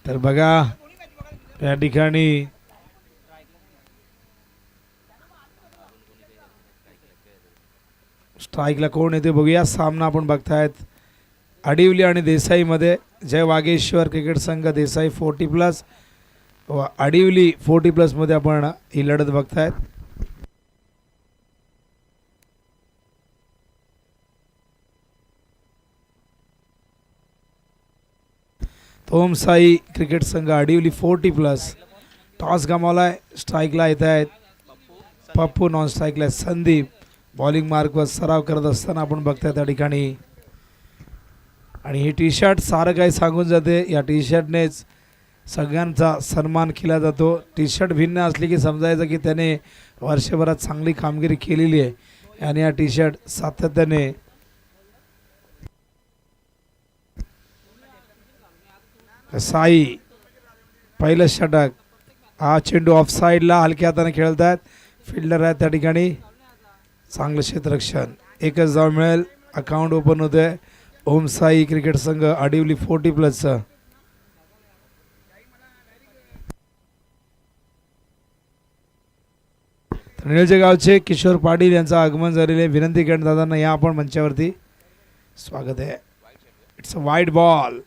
तर बघा या ठिकाणी स्ट्राईकला कोण येते बघूया. सामना आपण बघतायत आडिवली आणि देसाई मध्ये. जय वागेश्वर क्रिकेट संघ देसाई 40+ व आडिवली 40+ मध्ये आपण ही लढत बघतायत. ओमसाई क्रिकेट संघ आडिवली 40+. टॉस गमावलाय. स्ट्राईकला येत आहेत पप्पू, नॉन स्ट्राईकला संदीप. बॉलिंग मार्कवर सराव करत असताना आपण बघताय त्या ठिकाणी. आणि ही टी शर्ट सारं काही सांगून जाते. या टी शर्टनेच सगळ्यांचा सन्मान केला जातो. टी शर्ट भिन्न असली की समजायचं की त्याने वर्षभरात चांगली कामगिरी केलेली आहे. आणि हा टी शर्ट सातत्याने साई पहिलं षटक. हा चेंडू ऑफ साईडला हलक्या हाताने खेळत आहेत. फिल्डर आहेत त्या ठिकाणी. चांगलं क्षेत्ररक्षण. एकच धाव मिळेल. अकाउंट ओपन होते ओमसाई क्रिकेट संघ आडिवली 40+चं. निळजे गावचे किशोर पाटील यांचं आगमन झालेले. विनंती करणं दादांना या आपण मंचावरती. स्वागत आहे. It's a wide ball.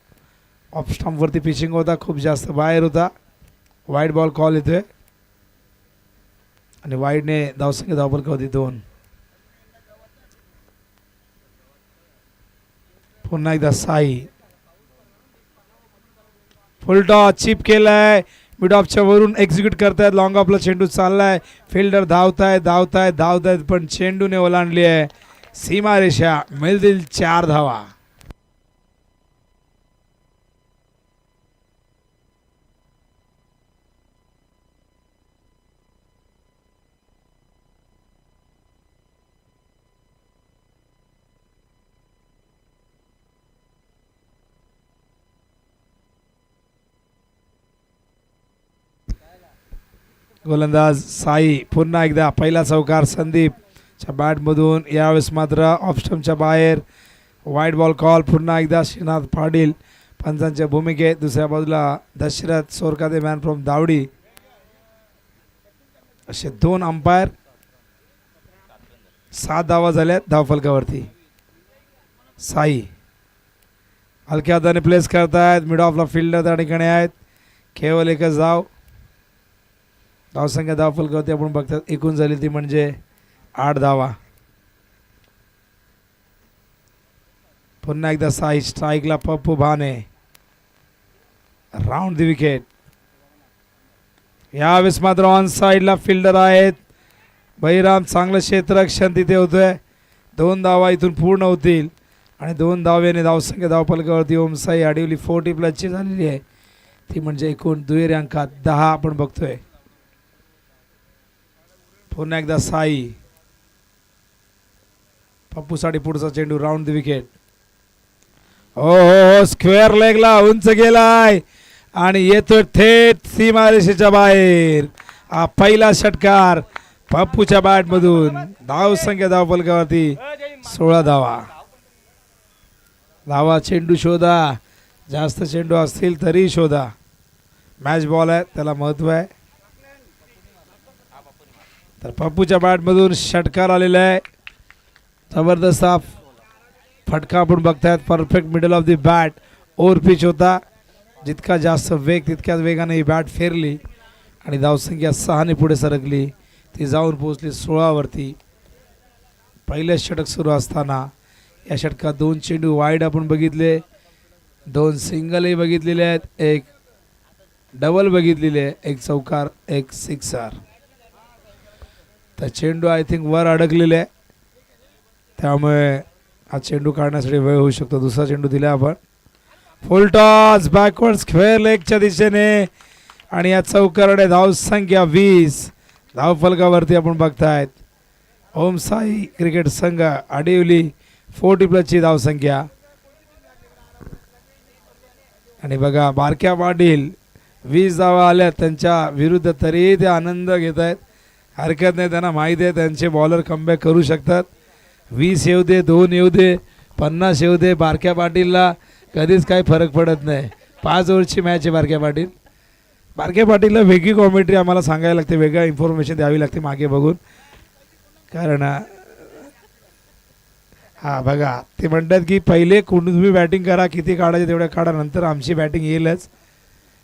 Off स्टंपवरती पिचिंग होता. खूप जास्त बाहेर होता. वाईड बॉल कॉल येतोय आणि वाईडने धावसंख्या धावफलक होती 2. पुन्हा एकदा साई. फुल टॉस चिप केलाय. मिड ऑफच्या वरून एक्झिक्यूट करतायत. लॉंग ऑफला चेंडू चाललाय. फिल्डर धावतायत पण चेंडूने ओलांडली आहे सीमारेषा. मिळतील 4 धावा. गोलंदाज साई. पुन्हा एकदा पहिला चौकार संदीपच्या बॅटमधून. यावेळेस मात्र ऑफ स्टंपच्या बाहेर. Wide ball call. पुन्हा एकदा श्रीनाथ पाटील पंचांच्या भूमिकेत. दुसऱ्या बाजूला दशरथ सोरकाते मॅन फ्रॉम दावडी. असे 2 अंपायर. 7 धावा झाल्यात धावफलकावरती. साई हलक्या हाताने प्लेस करतायत. मिड ऑफला फिल्डर त्या ठिकाणी आहेत. केवळ एकच धाव. धावसंख्या धावफलकावरती आपण बघतात एकूण झाली ती म्हणजे 8 धावा. पुन्हा एकदा साई. स्ट्राईकला Pappu Bhane. Round the wicket. यावेळेस मात्र ऑन साईडला फिल्डर आहेत बहिराम. चांगलं क्षेत्ररक्षण तिथे होतोय. 2 धावा इथून पूर्ण होतील आणि 2 धाव्याने धावसंख्या धावफलकावरती ओमसाई आडिवली 40+ची झालेली आहे. ती म्हणजे एकूण दुहेरी अंकात 10 आपण बघतोय. पुन्हा एकदा साई. पप्पूसाठी पुढचा चेंडू. Round the wicket. हो स्क्वेअर लेगला उंच गेलाय आणि येतो थेट सीमारेषेच्या बाहेर. हा पहिला षटकार पप्पूच्या बॅट मधून. धावसंख्या धावफलकावरती 16 धावा. धावा चेंडू शोधा. जास्त चेंडू असतील तरी शोधा. मॅच बॉल आहे त्याला महत्व आहे. तर पप्पूच्या बॅटमधून षटकार आलेला आहे. जबरदस्त फटका आपण बघतायत. Perfect middle of the bat. Over pitch होता. जितका जास्त वेग तितक्याच वेगाने ही बॅट फेरली आणि धावसंख्या 6ने पुढे सरकली. ती जाऊन पोहोचली 16वरती. पहिले षटक सुरू असताना या षटकात 2 चेंडू वाईड आपण बघितले. 2 सिंगलही बघितलेले आहेत. एक डबल बघितलेले. एक चौकार. एक सिक्सर. तर चेंडू आय थिंक वर अडकलेले आहे त्यामुळे हा चेंडू काढण्यासाठी वेळ होऊ शकतो. दुसरा चेंडू दिला आपण. फुल टॉस बॅकवर्ड स्क्वेअर लेगच्या दिशेने आणि या चौकाराने धावसंख्या 20 धावफलकावरती आपण बघतायत. ओमसाई क्रिकेट संघ आडिवली 40+ची धावसंख्या. आणि बघा बारक्या पाटील 20 धावा आल्या त्यांच्या विरुद्ध तरी ते आनंद घेत आहेत. हरकत नाही. त्यांना माहीत आहे त्यांचे बॉलर कमबॅक करू शकतात. 20 येऊ दे, 2 येऊ दे, 50 येऊ दे. बारक्या पाटीलला कधीच काही फरक पडत नाही. 5 ओव्हरची मॅच आहे बारक्या पाटील. बारक्या पाटीलला वेगळी कॉमेंट्री आम्हाला सांगायला लागते, वेगळं इन्फॉर्मेशन द्यावी लागते मागे बघून. कारण हा बघा ते म्हणतात की पहिले तुम्ही बॅटिंग करा, किती काढायचे तेवढ्या काढा, नंतर आमची बॅटिंग येईलच.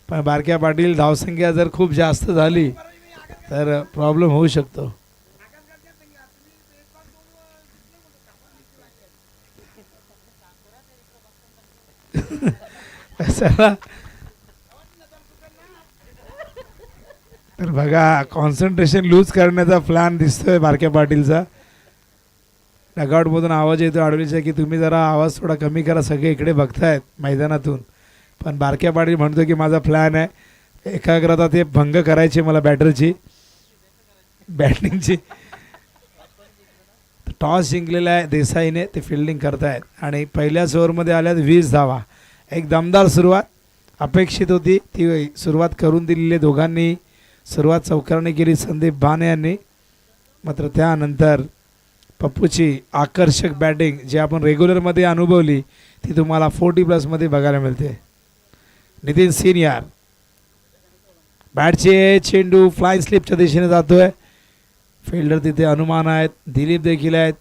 पण बारक्या पाटील धावसंख्या जर खूप जास्त झाली तर प्रॉब्लेम होऊ शकतो. तर बघा कॉन्सन्ट्रेशन लूज करण्याचा प्लॅन दिसतोय बारक्या पाटीलचा. डगआउटमधून आवाज येतो आडवीचा की तुम्ही जरा आवाज थोडा कमी करा, सगळे इकडे बघतायत मैदानातून. पण बारक्या पाटील म्हणतो की माझा प्लॅन आहे, एकाग्रता ते भंग करायची मला बॅटरची बॅटिंगची. टॉस जिंकलेला आहे देसाईने, ते फिल्डिंग करतायत आणि पहिल्याच ओव्हरमध्ये आल्यात 20 धावा. एक दमदार सुरुवात अपेक्षित होती, ती सुरुवात करून दिलेली दोघांनी. सुरुवात चौकाराने केली संदीप भाने यांनी, मात्र त्यानंतर पप्पूची आकर्षक बॅटिंग जी आपण रेग्युलरमध्ये अनुभवली ती तुम्हाला 40+ बघायला मिळते. नितीन सिनियर बॅटचे चेंडू फ्लाय स्लिपच्या दिशेने जातोय. फिल्डर तिथे हनुमान आहेत, दिलीप देखील आहेत.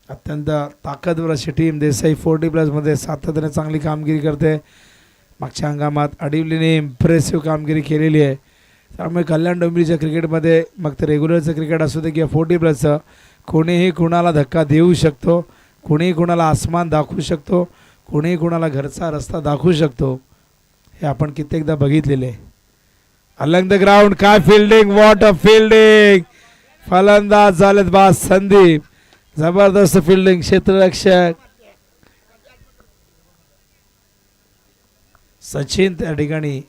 अत्यंत ताकदवर अशी टीम देसाई 40+ सातत्याने चांगली कामगिरी करते. मागच्या हंगामात अडिवलीने इम्प्रेसिव्ह कामगिरी केलेली आहे. त्यामुळे कल्याण डोंबिवलीच्या क्रिकेटमध्ये मग ते रेग्युलरचं क्रिकेट असू दे किंवा 40+चं कोणीही कुणाला धक्का देऊ शकतो, कोणीही कुणाला आसमान दाखवू शकतो, कोणीही कुणाला घरचा रस्ता दाखवू शकतो, हे आपण कित्येकदा बघितलेले आहे. अलंग द ग्राउंड, काय फिल्डिंग, वॉट अ फिल्डिंग. फलंदाज झालेत बास संदीप, जबरदस्त फिल्डिंग. क्षेत्ररक्षक सचिन त्या ठिकाणी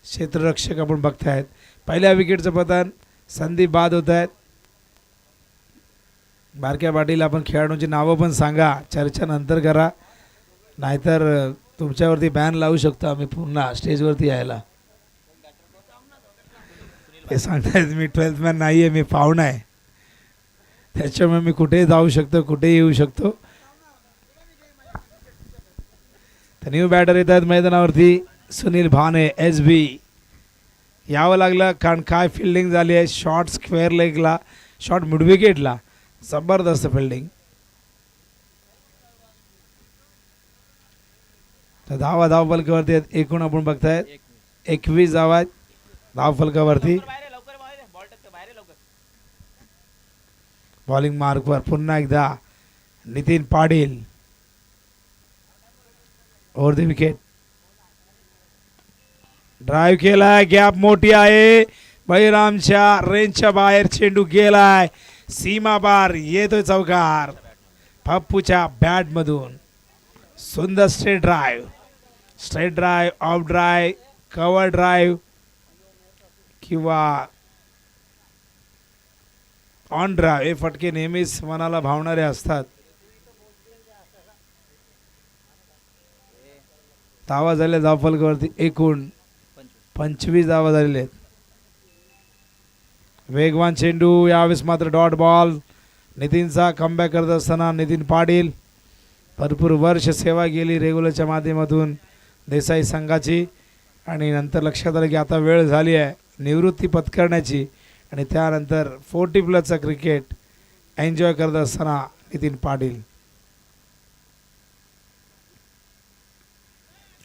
क्षेत्ररक्षक आपण बघतायत. पहिल्या विकेटचं पतन, संदीप बाद होत आहेत. बारक्या पाटील आपण खेळाडूंची नावं पण सांगा, चर्चा नंतर करा, नाहीतर तुमच्यावरती बॅन लावू शकतो आम्ही पुन्हा स्टेजवरती यायला. हे सांगतायत मी 12th मॅन नाही आहे, मी पाहुणा आहे, त्याच्यामुळे मी कुठेही जाऊ शकतो, कुठेही येऊ शकतो. तर न्यू बॅटर येत आहेत मैदानावरती, सुनील भाने SB. यावं लागलं कारण काय फिल्डिंग झाली आहे. शॉर्ट स्क्वेअर लेगला, शॉर्ट मिड विकेटला जबरदस्त फिल्डिंग. तर धाव फलकावरती आहेत एकूण आपण बघतायत 21 धावा आहेत धाव फलकावरती. बॉलिंग मार्कवर पुन्हा एकदा Nitin Patil over the wicket. Drive केलाय, गॅप मोठी आहे, बळीरामच्या रेंजच्या बाहेर चेंडू गेलाय, सीमा पार येतोय चौकार पप्पूच्या बॅट मधून. सुंदर straight drive, of drive, cover drive किंवा ऑन ड्राईव्ह, हे फटके नेहमीच मनाला भावणारे असतात. धावा झाल्या धाव फलकावरती एकूण 25 धावा झालेले आहेत. वेगवान चेंडू, यावेळेस मात्र डॉट बॉल. नितीनचा कमबॅक करत असताना नितीन पाटील भरपूर वर्ष सेवा केली रेग्युलरच्या माध्यमातून देसाई संघाची, आणि नंतर लक्षात आलं की आता वेळ झाली आहे निवृत्ती पत्करण्याची, आणि त्यानंतर 40+ क्रिकेट एन्जॉय करत असताना नितीन पाटील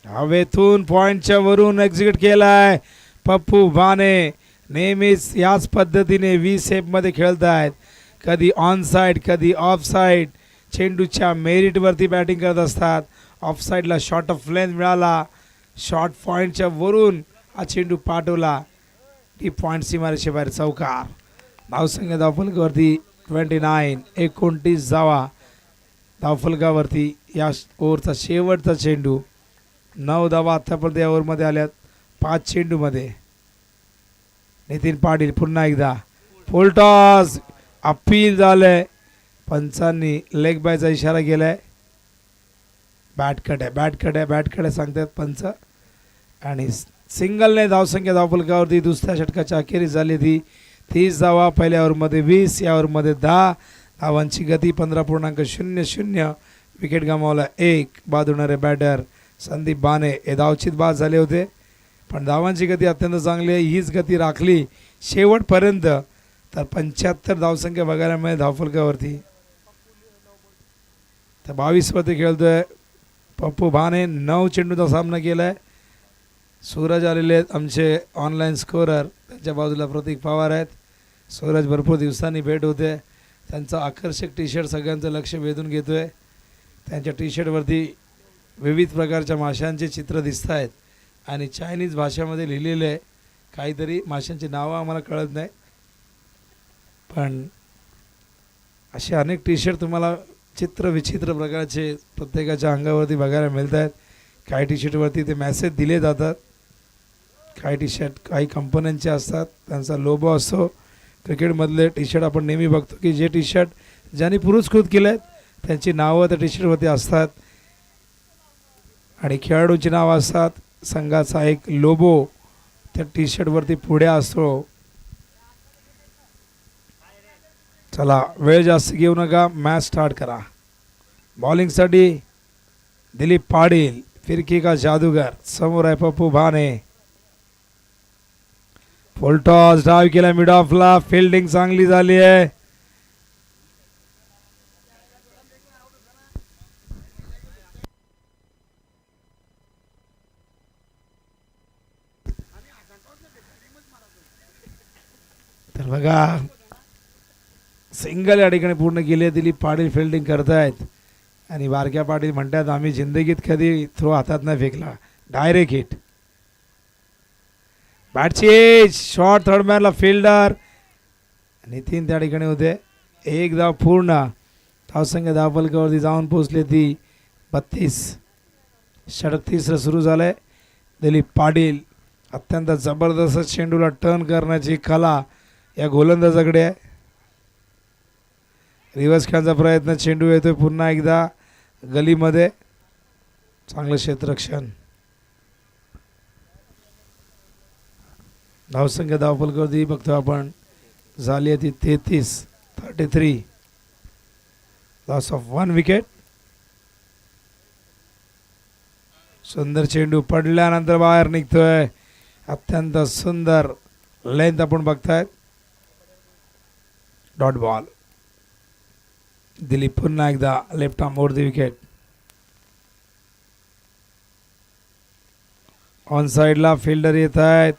हवेतून पॉइंटच्या वरून एक्झिक्यूट केलाय. पप्पू भाने नेहमीच याच पद्धतीने V-शेपमध्ये खेळत आहेत, कधी ऑन साईड कधी ऑफ साईड. चेंडूच्या मेरिटवरती बॅटिंग करत असतात. ऑफ साईडला शॉर्ट ऑफ लेंथ मिळाला, शॉर्ट पॉईंटच्या वरून हा चेंडू पाठवला, ती पॉईंट सीमारेषे बाहेर चौकार. धावसंख्या धावफलकावरती 29, 29 धावा धावफलकावरती. या ओव्हरचा शेवटचा चेंडू, 9 धावा आत्तापर्यंत या ओव्हरमध्ये आल्यात 5 चेंडूमध्ये. नितीन पाटील पुन्हा एकदा फुल टॉस, अपील झालंय, पंचांनी लेग बायचा इशारा केलाय. बॅट कट आहे सांगतात पंच, आणि सिंगलने धावसंख्या धावफलकावरती दुसऱ्या षटकाच्या अखेरीस झाली ती 30 धावा. पहिल्या ओव्हरमध्ये 20, या ओव्हरमध्ये 10 धावांची गती. 15.00. विकेट गमावला 1 बाद होणारे बॅटर संदीप बाने हे धावचित बाद झाले होते, पण धावांची गती अत्यंत चांगली आहे. हीच गती राखली शेवटपर्यंत तर 75 धावसंख्या बघायला मिळेल धावफलकावरती. तर 22 वरती खेळतोय पप्पू भाने. 9 चेंडूचा सामना केलाय. सूरज आलेले आहेत आमचे ऑनलाईन स्कोरर, त्यांच्या बाजूला प्रतीक पवार आहेत. सूरज भरपूर दिवसांनी भेट होते. त्यांचा आकर्षक टी शर्ट सगळ्यांचं लक्ष वेधून घेतोय. त्यांच्या टी शर्टवरती विविध प्रकारच्या माशांचे चित्र दिसत आहेत आणि चायनीज भाषेमध्ये लिहिलेले आहे काहीतरी. माशांची नावं आम्हाला कळत नाही, पण असे अनेक टी शर्ट तुम्हाला चित्र विचित्र प्रकारचे प्रत्येकाच्या अंगावरती बघायला मिळत आहेत. काही टी शर्टवरती ते मेसेज दिले जातात. काही टी शर्ट काही कंपन्यांचे असतात, त्यांचा लोगो असतो. क्रिकेटमधले टी शर्ट आपण नेहमी बघतो की जे टी शर्ट ज्यांनी पुरस्कृत केले आहेत त्यांची नावं त्या टी शर्टवरती असतात आणि खेळाडूंची नावं असतात. संघाचा एक लोगो त्या टी शर्टवरती पुढे असतो. चला वेळ जास्त घेऊ नका, मॅच स्टार्ट करा. बॉलिंगसाठी दिलीप पाटील, फिरकी का जादूगर. समोर आहे पप्पू भाने. फुल टॉस डाव केला मिड ऑफला. फिल्डिंग चांगली झाली आहे. तर बघा सिंगल या ठिकाणी पूर्ण केली. दिलीप पाटील फिल्डिंग करतायत आणि बारक्या पाटील म्हणतात आम्ही जिंदगीत कधी थ्रो हातात नाही फेकला, डायरेक्ट हिट. बॅटची शॉर्ट थर्डमॅनला फिल्डर नितीन त्या ठिकाणी होते. एक धाव पूर्ण. धावसंख्या धावफलकावरती जाऊन पोहोचले ती 32. षटक तिसरं सुरू झालंय. दिलीप पाटील अत्यंत जबरदस्त चेंडूला टर्न करण्याची कला या गोलंदाजाकडे आहे. रिव्हर्स खेळण्याचा प्रयत्न. चेंडू येतोय पुन्हा एकदा गलीमध्ये. चांगलं क्षेत्ररक्षण. धावसंख्या धावफलकावरती बघतो आपण झाली आहे ती 33. Loss of 1 wicket. सुंदर चेंडू पडल्यानंतर बाहेर निघतोय. अत्यंत सुंदर लेंथ आपण बघतायत. Dot ball. दिलीप पुन्हा एकदा left arm over the wicket. On साइडला फिल्डर येत आहेत.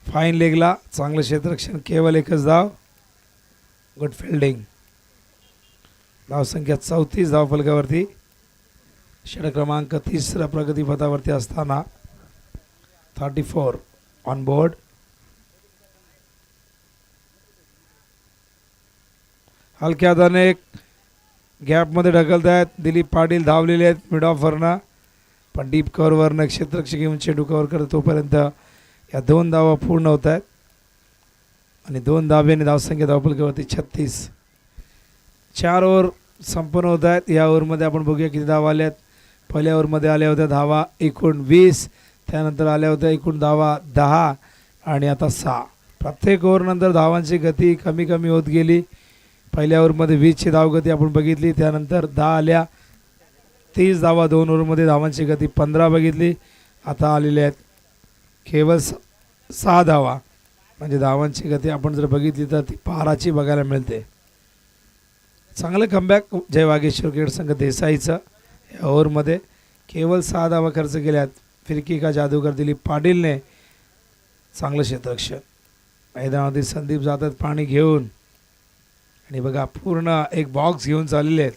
फाईन लेगला चांगलं क्षेत्ररक्षण. केवळ एकच धाव. Good fielding. धावसंख्या 34 धावफलकावरती. षटक क्रमांक 3 प्रगतीपथावरती असताना 34 ऑन बोर्ड. हलक्या हाताने गॅपमध्ये ढकलत आहेत. दिलीप पाटील धावलेले आहेत मिड ऑफवरनं, पण डीप कव्हरवरनं क्षेत्ररक्षक घेऊन चेंडू कव्हर करत तोपर्यंत या 2 धावा पूर्ण होत आहेत आणि 2 धाब्याने धावसंख्या धावफलकावरती 36. 4 ओव्हर संपन्न होत आहेत. या ओव्हरमध्ये आपण बघूया किती धावा आल्या आहेत. पहिल्या ओव्हरमध्ये आल्या होत्या धावा एकूण 20, त्यानंतर आल्या होत्या एकूण धावा 10 आणि आता 6. प्रत्येक ओव्हरनंतर धावांची गती कमी कमी होत गेली. पहिल्या ओव्हरमध्ये 20ची धावगती आपण बघितली, त्यानंतर 10 आल्या. 30 धावा 2 ओव्हरमध्ये. धावांची गती 15 बघितली. आता आलेल्या आहेत केवळ 6 धावा. म्हणजे धावांची गती आपण जर बघितली तर ती 12ची बघायला मिळते. चांगलं कमबॅक जय वागेश्वर क्रिकेट संघ देसाईचं. या ओव्हरमध्ये केवळ 6 धावा खर्च केल्यात. फिरकी का जादूगर दिलीप पाटीलने. चांगलं क्षेत्ररक्षण. मैदानावरती संदीप जातात पाणी घेऊन आणि बघा पूर्ण एक बॉक्स घेऊन चाललेले आहेत,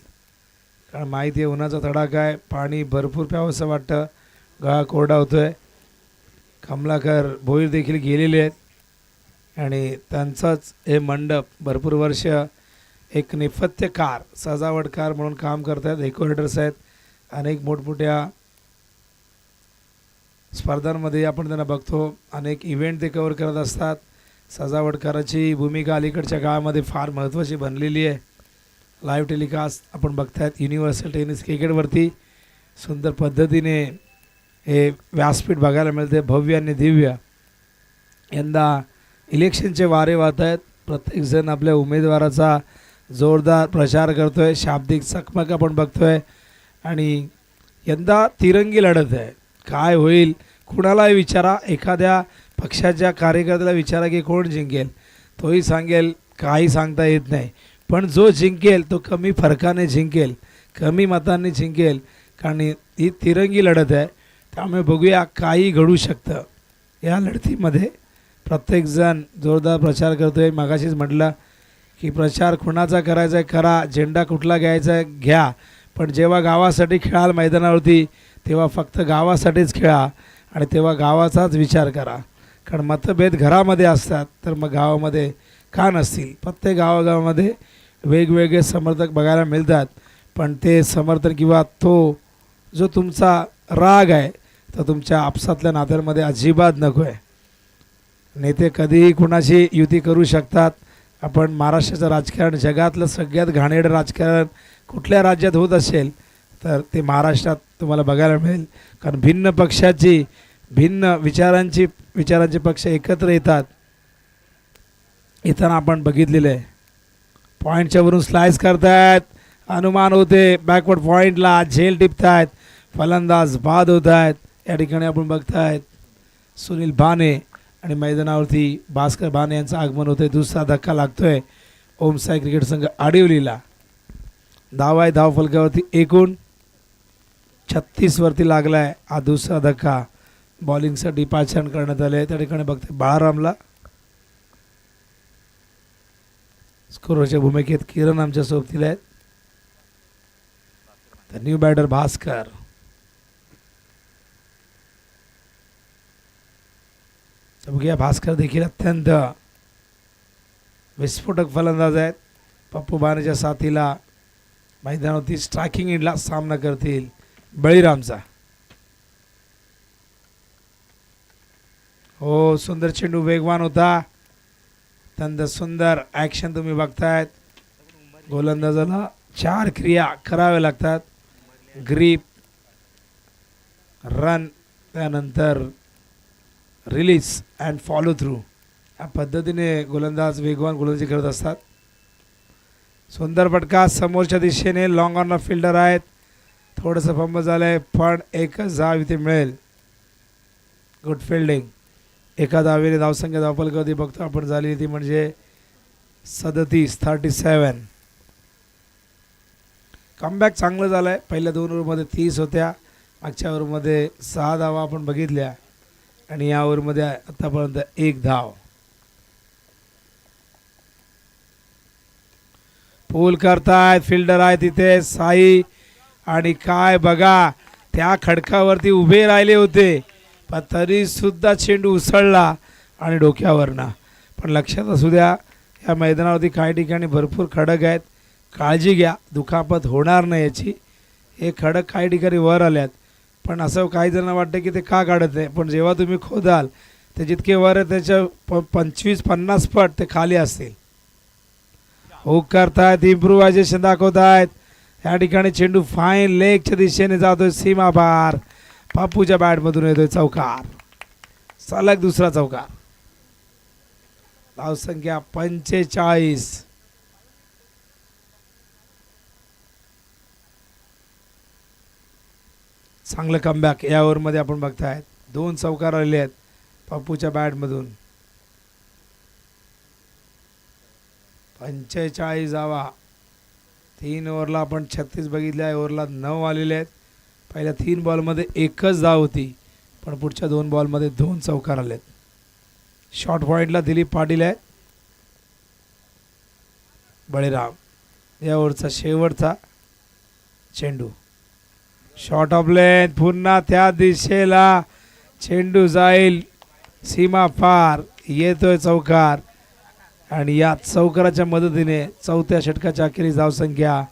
कारण माहिती आहे उन्हाचा तडाखा आहे. पाणी भरपूर प्यावंसं वाटतं. गळा कोरडा होतोय. कमलाकर भोईर देखील गेलेले आहेत आणि त्यांचाच हे मंडप भरपूर वर्ष एक नेपथ्यकार सजावटकार म्हणून काम करतात. डेकोरेटर्स आहेत. अनेक मोठमोठ्या स्पर्धांमध्ये आपण त्यांना बघतो. अनेक इव्हेंट ते कव्हर करत असतात. सजावटकाराची भूमिका अलीकडच्या काळामध्ये फार महत्त्वाची बनलेली आहे. लाईव्ह टेलिकास्ट आपण बघतायत युनिव्हर्सल टेनिस क्रिकेटवरती. सुंदर पद्धतीने हे व्यासपीठ बघायला मिळते, भव्य आणि दिव्य. यंदा इलेक्शनचे वारे वाहत आहेत. प्रत्येकजण आपल्या उमेदवाराचा जोरदार प्रचार करतो आहे. शाब्दिक चकमक आपण बघतो आहे आणि यंदा तिरंगी लढत आहे. काय होईल कुणालाही विचारा, एखाद्या पक्षाच्या कार्यकर्त्याला विचारा की कोण जिंकेल, तोही सांगेल काही सांगता येत नाही. पण जो जिंकेल तो कमी फरकाने जिंकेल, कमी मतांनी जिंकेल, कारण ही तिरंगी लढत आहे. त्यामुळे बघूया काही घडू शकतं या लढतीमध्ये. प्रत्येकजण जोरदार प्रचार करतो आहे. मागाशीच म्हटलं की प्रचार कुणाचा करायचा आहे करा, झेंडा कुठला घ्यायचा आहे घ्या, पण जेव्हा गावासाठी खेळाल मैदानावरती तेव्हा फक्त गावासाठीच खेळा आणि तेव्हा गावाचाच विचार करा. कारण मतभेद घरामध्ये असतात तर मग गावामध्ये का नसतील. प्रत्येक गावागावामध्ये वेगवेगळे समर्थक बघायला मिळतात, पण ते समर्थन किंवा तो जो तुमचा राग आहे तो तुमच्या आपसातल्या नात्यांमध्ये अजिबात नको आहे. नेते कधीही कुणाशी युती करू शकतात. आपण महाराष्ट्राचं राजकारण जगातलं सगळ्यात घाणेरडं राजकारण कुठल्या राज्यात होत असेल तर ते महाराष्ट्रात तुम्हाला बघायला मिळेल. कारण भिन्न पक्षाची भिन्न विचारांचे पक्ष एकत्र येतात. येताना आपण बघितलेलं आहे. पॉईंटच्या वरून स्लाइस करतायत, अनुमान होते बॅकवर्ड पॉईंटला, झेल टिपतायत, फलंदाज बाद होत आहेत. या ठिकाणी आपण बघतायत सुनील बाने आणि मैदानावरती भास्कर बाने यांचं आगमन होतं आहे. दुसरा धक्का लागतोय ओमसाई क्रिकेट संघ आडिवलीला. धाव आहे धाव फलकावरती एकूण 36 वरती लागला आहे. हा दुसरा धक्का बॉलिंगसाठी पाचारण करण्यात आले. त्या ठिकाणी बघते बाळारामला स्कोरच्या भूमिकेत किरण आमच्या सोबतीला आहेत. तर न्यू बॅटर भास्कर. बघूया भास्कर देखील अत्यंत विस्फोटक फलंदाज आहेत. पप्पू बानेच्या साथीला मैदानावरती स्ट्रायकिंग एंडला सामना करतील बळीरामचा. हो सुंदर चेंडू वेगवान होता. अत्यंत सुंदर ॲक्शन तुम्ही बघतायत. गोलंदाजाला 4 क्रिया कराव्या लागतात. ग्रीप, रन, त्यानंतर रिलीज अँड फॉलो थ्रू. या पद्धतीने गोलंदाज वेगवान गोलंदाजी करत असतात. सुंदर फटका समोरच्या दिशेने. लॉंग ऑन फिल्डर आहेत. थोडंसं फंबल झालं आहे पण एकच धाव इथे मिळेल. Good fielding. एका धावेने धावसंख्या धावफलकावरती बघतो आपण झाली ती म्हणजे 37. कमबॅक चांगलं झालं आहे. पहिल्या 2 ओव्हरमध्ये 30 होत्या. मागच्या ओव्हरमध्ये 6 धावा आपण बघितल्या आणि या ओव्हरमध्ये आतापर्यंत 1 धाव. पूल करतायत. फिल्डर आहे तिथे साई आणि काय बघा त्या खडकावरती उभे राहिले होते पण तरी सुद्धा चेंडू उसळला आणि डोक्यावरनं. पण लक्षात असू द्या या मैदानावरती काही ठिकाणी भरपूर खडक आहेत. काळजी घ्या दुखापत होणार नाही याची. हे खडक काही ठिकाणी वर आल्यात पण असं काही जणांना वाटतं की ते का काढत नाही, पण जेव्हा तुम्ही खोदाल ते जितके वर आहे त्याच्या 25-50 पट ते खाली असतील. हुक करतायत. इम्प्रुव्हायझेशन दाखवतायत. या ठिकाणी चेंडू फाईन लेगच्या दिशेने जातोय सीमा पार. पप्पूच्या बॅटमधून येतोय चौकार. सलग दुसरा चौकार. धावसंख्या 45. चांगलं कमबॅक या ओव्हरमध्ये आपण बघतायत. 2 चौकार आलेले आहेत पप्पूच्या बॅटमधून. 45 धावा. 3 ओव्हरला आपण 36 बघितल्या. ओव्हरला 9 आलेले आहेत. पहिल्या 3 बॉलमध्ये एकच धाव होती पण पुढच्या 2 बॉलमध्ये 2 चौकार आलेत. शॉर्ट पॉईंटला दिलीप पाटील आहेत. बळीराम. या ओव्हरचा शेवटचा चेंडू. Short of length. पुन्हा त्या दिशेला चेंडू जाईल सीमा पार. येतोय चौकार आणि या चौकाराच्या मदतीने 4थ्या षटकाच्या अखेरीस धावसंख्या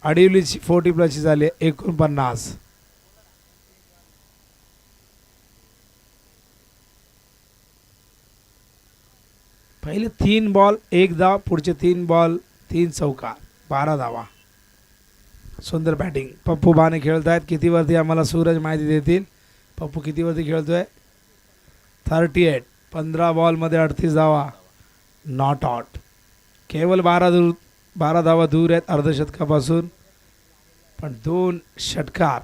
आडिवलीची 40+ झाली 49. पहिले 3 बॉल 1 धाव, पुढचे 3 बॉल 3 चौकार, 12 धावा. सुंदर बॅटिंग. पप्पू बाने खेळत आहेत. कितीवरती आम्हाला सूरज माहिती देतील. पप्पू कितीवरती खेळतोय? 38. 15 बॉलमध्ये 38 धावा. Not out. केवळ 12 धावा दूर आहेत अर्धशतकापासून. पण 2 षटकार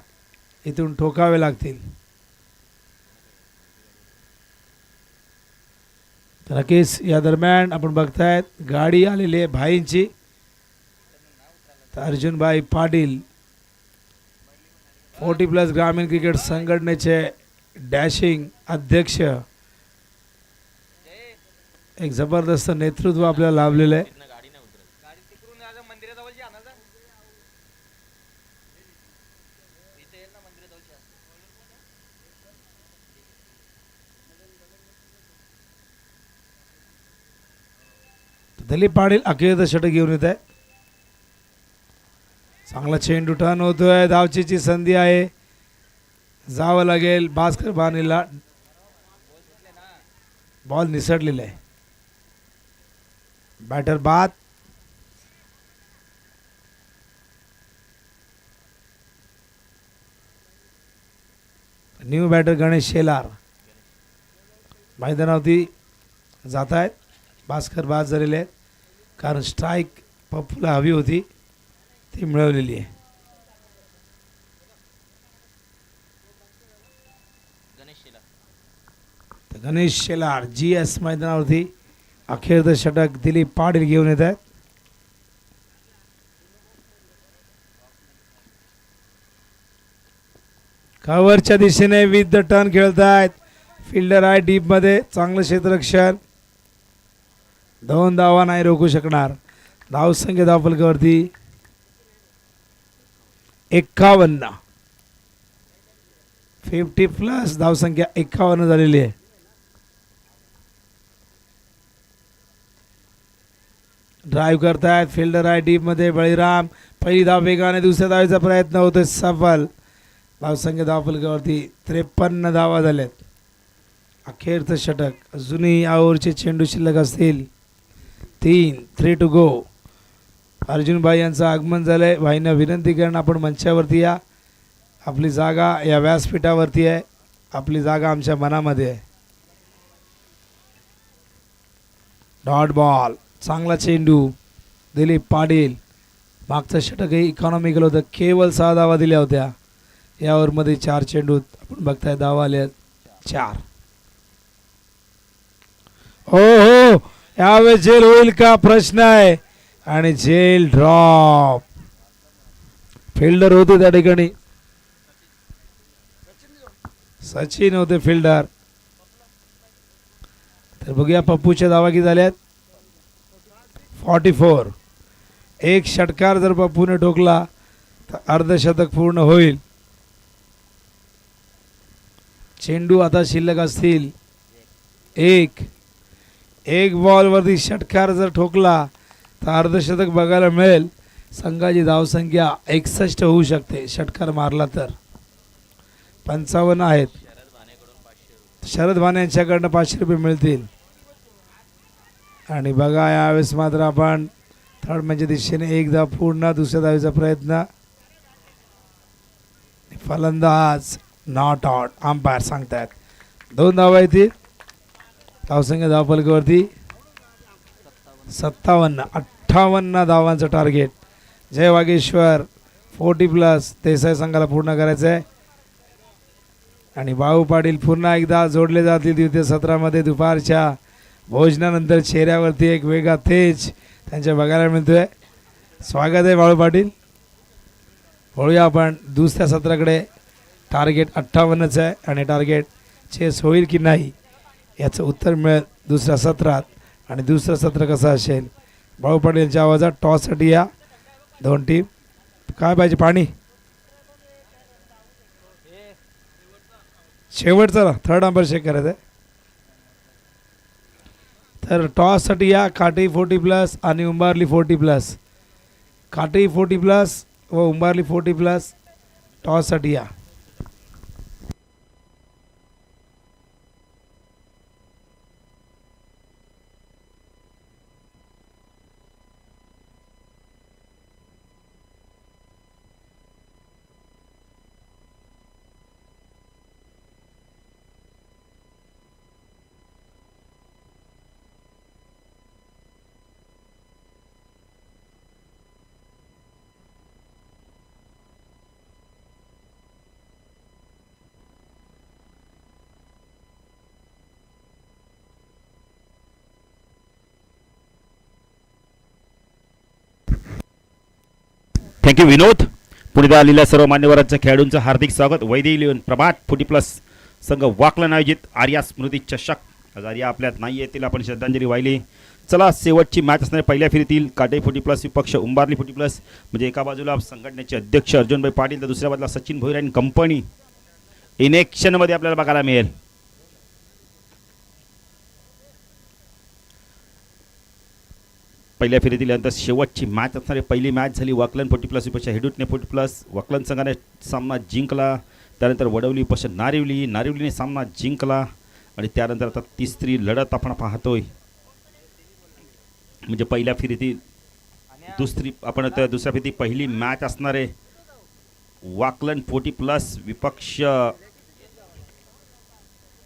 इथून ठोकावे लागतील. नक्कीच या दरम्यान आपण बघतायत गाडी आलेली आहे भाईंची. अर्जुनभाई पाटील 40+ ग्रामीण क्रिकेट संघटनेचे डॅशिंग अध्यक्ष. एक जबरदस्त नेतृत्व आपल्याला लाभलेलं आहे. दिलीप पाटील अखेर षटक घेऊन येत आहे. चांगला चेंडू टर्न होतोय. धावचीची संधी आहे. जावं लागेल भास्कर बानीला. बॉल निसटलेला आहे. बॅटर बाद. न्यू बॅटर गणेश शेलार मैदानावरती जात आहेत. भास्कर बाद झालेले आहेत कारण स्ट्राईक पप्पूला हवी होती ती मिळवलेली आहे. गणेश शेलार GS मैदानावरती अखेरचं षटक दिलीप पाटील घेऊन येत आहेत. कव्हरच्या दिशेने विथ द टर्न खेळतायत. फिल्डर आहे डीप मध्ये. चांगलं क्षेत्ररक्षण. 2 धावा नाही रोखू शकणार. धावसंख्या धावफलकावरती 51. 50+ धावसंख्या 51 झालेली आहे. ड्राईव्ह करतायत. फिल्डर आहे डीप मध्ये बळीराम. पहिली धाव वेगाने. दुसऱ्या धावेचा प्रयत्न होतोय सफल. धावसंख्या धावफलकावरती 53 धावा झाल्यात. अखेरचं षटक. अजूनही या ओव्हरचे चेंडू शिल्लक असतील. 3 टू गो. अर्जुनभाई यांचं आगमन झालंय. भाईंना विनंती करणं आपण मंचावरती या. आपली जागा या व्यासपीठावरती आहे. आपली जागा आमच्या मनामध्ये आहे. Dot ball. चांगला चेंडू. दिलीप पाटील. मागचं षटकही इकॉनॉमिकल होतं. केवळ 6 धावा दिल्या होत्या. या ओव्हरमध्ये 4 चेंडूत आपण बघताय धावा आल्या 4. हो हो यावेळेस जेल होईल का प्रश्न आहे. आणि जेल ड्रॉप. फिल्डर होते त्या ठिकाणी. सचिन होते फिल्डर. तर बघूया पप्पूच्या धावा किती झाल्यात. 44. एक षटकार जर पप्पूने ठोकला तर अर्धशतक पूर्ण होईल. चेंडू आता शिल्लक असतील 1. एक बॉलवरती षटकार जर ठोकला तर अर्धशतक बघायला मिळेल. संघाची धावसंख्या 61 होऊ शकते षटकार मारला तर. 55 आहेत. शरद भाने यांच्याकडनं 500 रुपये मिळतील. आणि बघा यावेळेस मात्र आपण थर्ड मॅचच्या दिशेने 1 धाव पूर्ण. दुसऱ्या धावेचा प्रयत्न. फलंदाज नॉट आउट. अंपायर सांगतायत 2 धावा येतील. धावसंख्या धावफलकावरती 58 धावांचं टार्गेट. जय वागेश्वर 40+ देसाई संघाला पूर्ण करायचं आहे. आणि भाऊ पाटील पुन्हा एकदा जोडले जातील द्वितीय सत्रामध्ये. दुपारच्या भोजनानंतर चेहऱ्यावरती एक वेगळा तेज त्यांच्या बघायला मिळतोय. स्वागत आहे बाळू पाटील. वळूया आपण दुसऱ्या सत्राकडे. टार्गेट 58च आहे आणि टार्गेट चेस होईल की नाही याचं उत्तर मिळेल दुसऱ्या सत्रात. आणि दुसरं सत्र कसं असेल. बाळू पाटीलच्या आवाजात टॉससाठी या 2 टीम. काय पाहिजे पाणी. शेवटचा थर्ड अंपायर चेक करायचं आहे. तर टॉससाठी या. काटे 40+ आणि उंबारली 40+. काटे 40+ व उंबारली 40+. टॉससाठी या. थँक्यू विनोद. पुण्यात आलेल्या सर्व मान्यवरांच्या खेळाडूंचं हार्दिक स्वागत. वैदेही लिहून प्रभात 40+ संघ वाकलन आयोजित आर्या स्मृती चषक. आज आर्या आपल्यात नाही येतील, आपण श्रद्धांजली वाहिली. चला, शेवटची मॅच असणारी पहिल्या फेरीतील काटे 40+ विपक्ष उंबारली 40+. म्हणजे एका बाजूला संघटनेचे अध्यक्ष अर्जुनभाई पाटील तर दुसऱ्या बाजूला सचिन भोईर आणि कंपनी इन ॲक्शनमध्ये आपल्याला बघायला मिळेल. पहिल्या फेरीतील नंतर शेवटची मॅच असणारी पहिली मॅच झाली वाकलन 40+ विपक्ष हेडूटने 40+. वाकलन संघाने सामना जिंकला. त्यानंतर वडवली विपक्ष नारिवलीने सामना जिंकला. आणि त्यानंतर आता तिसरी लढत आपण पाहतोय, म्हणजे पहिल्या फेरीतील दुसऱ्या फेरीतील पहिली मॅच असणारे वाकलन 40+ विपक्ष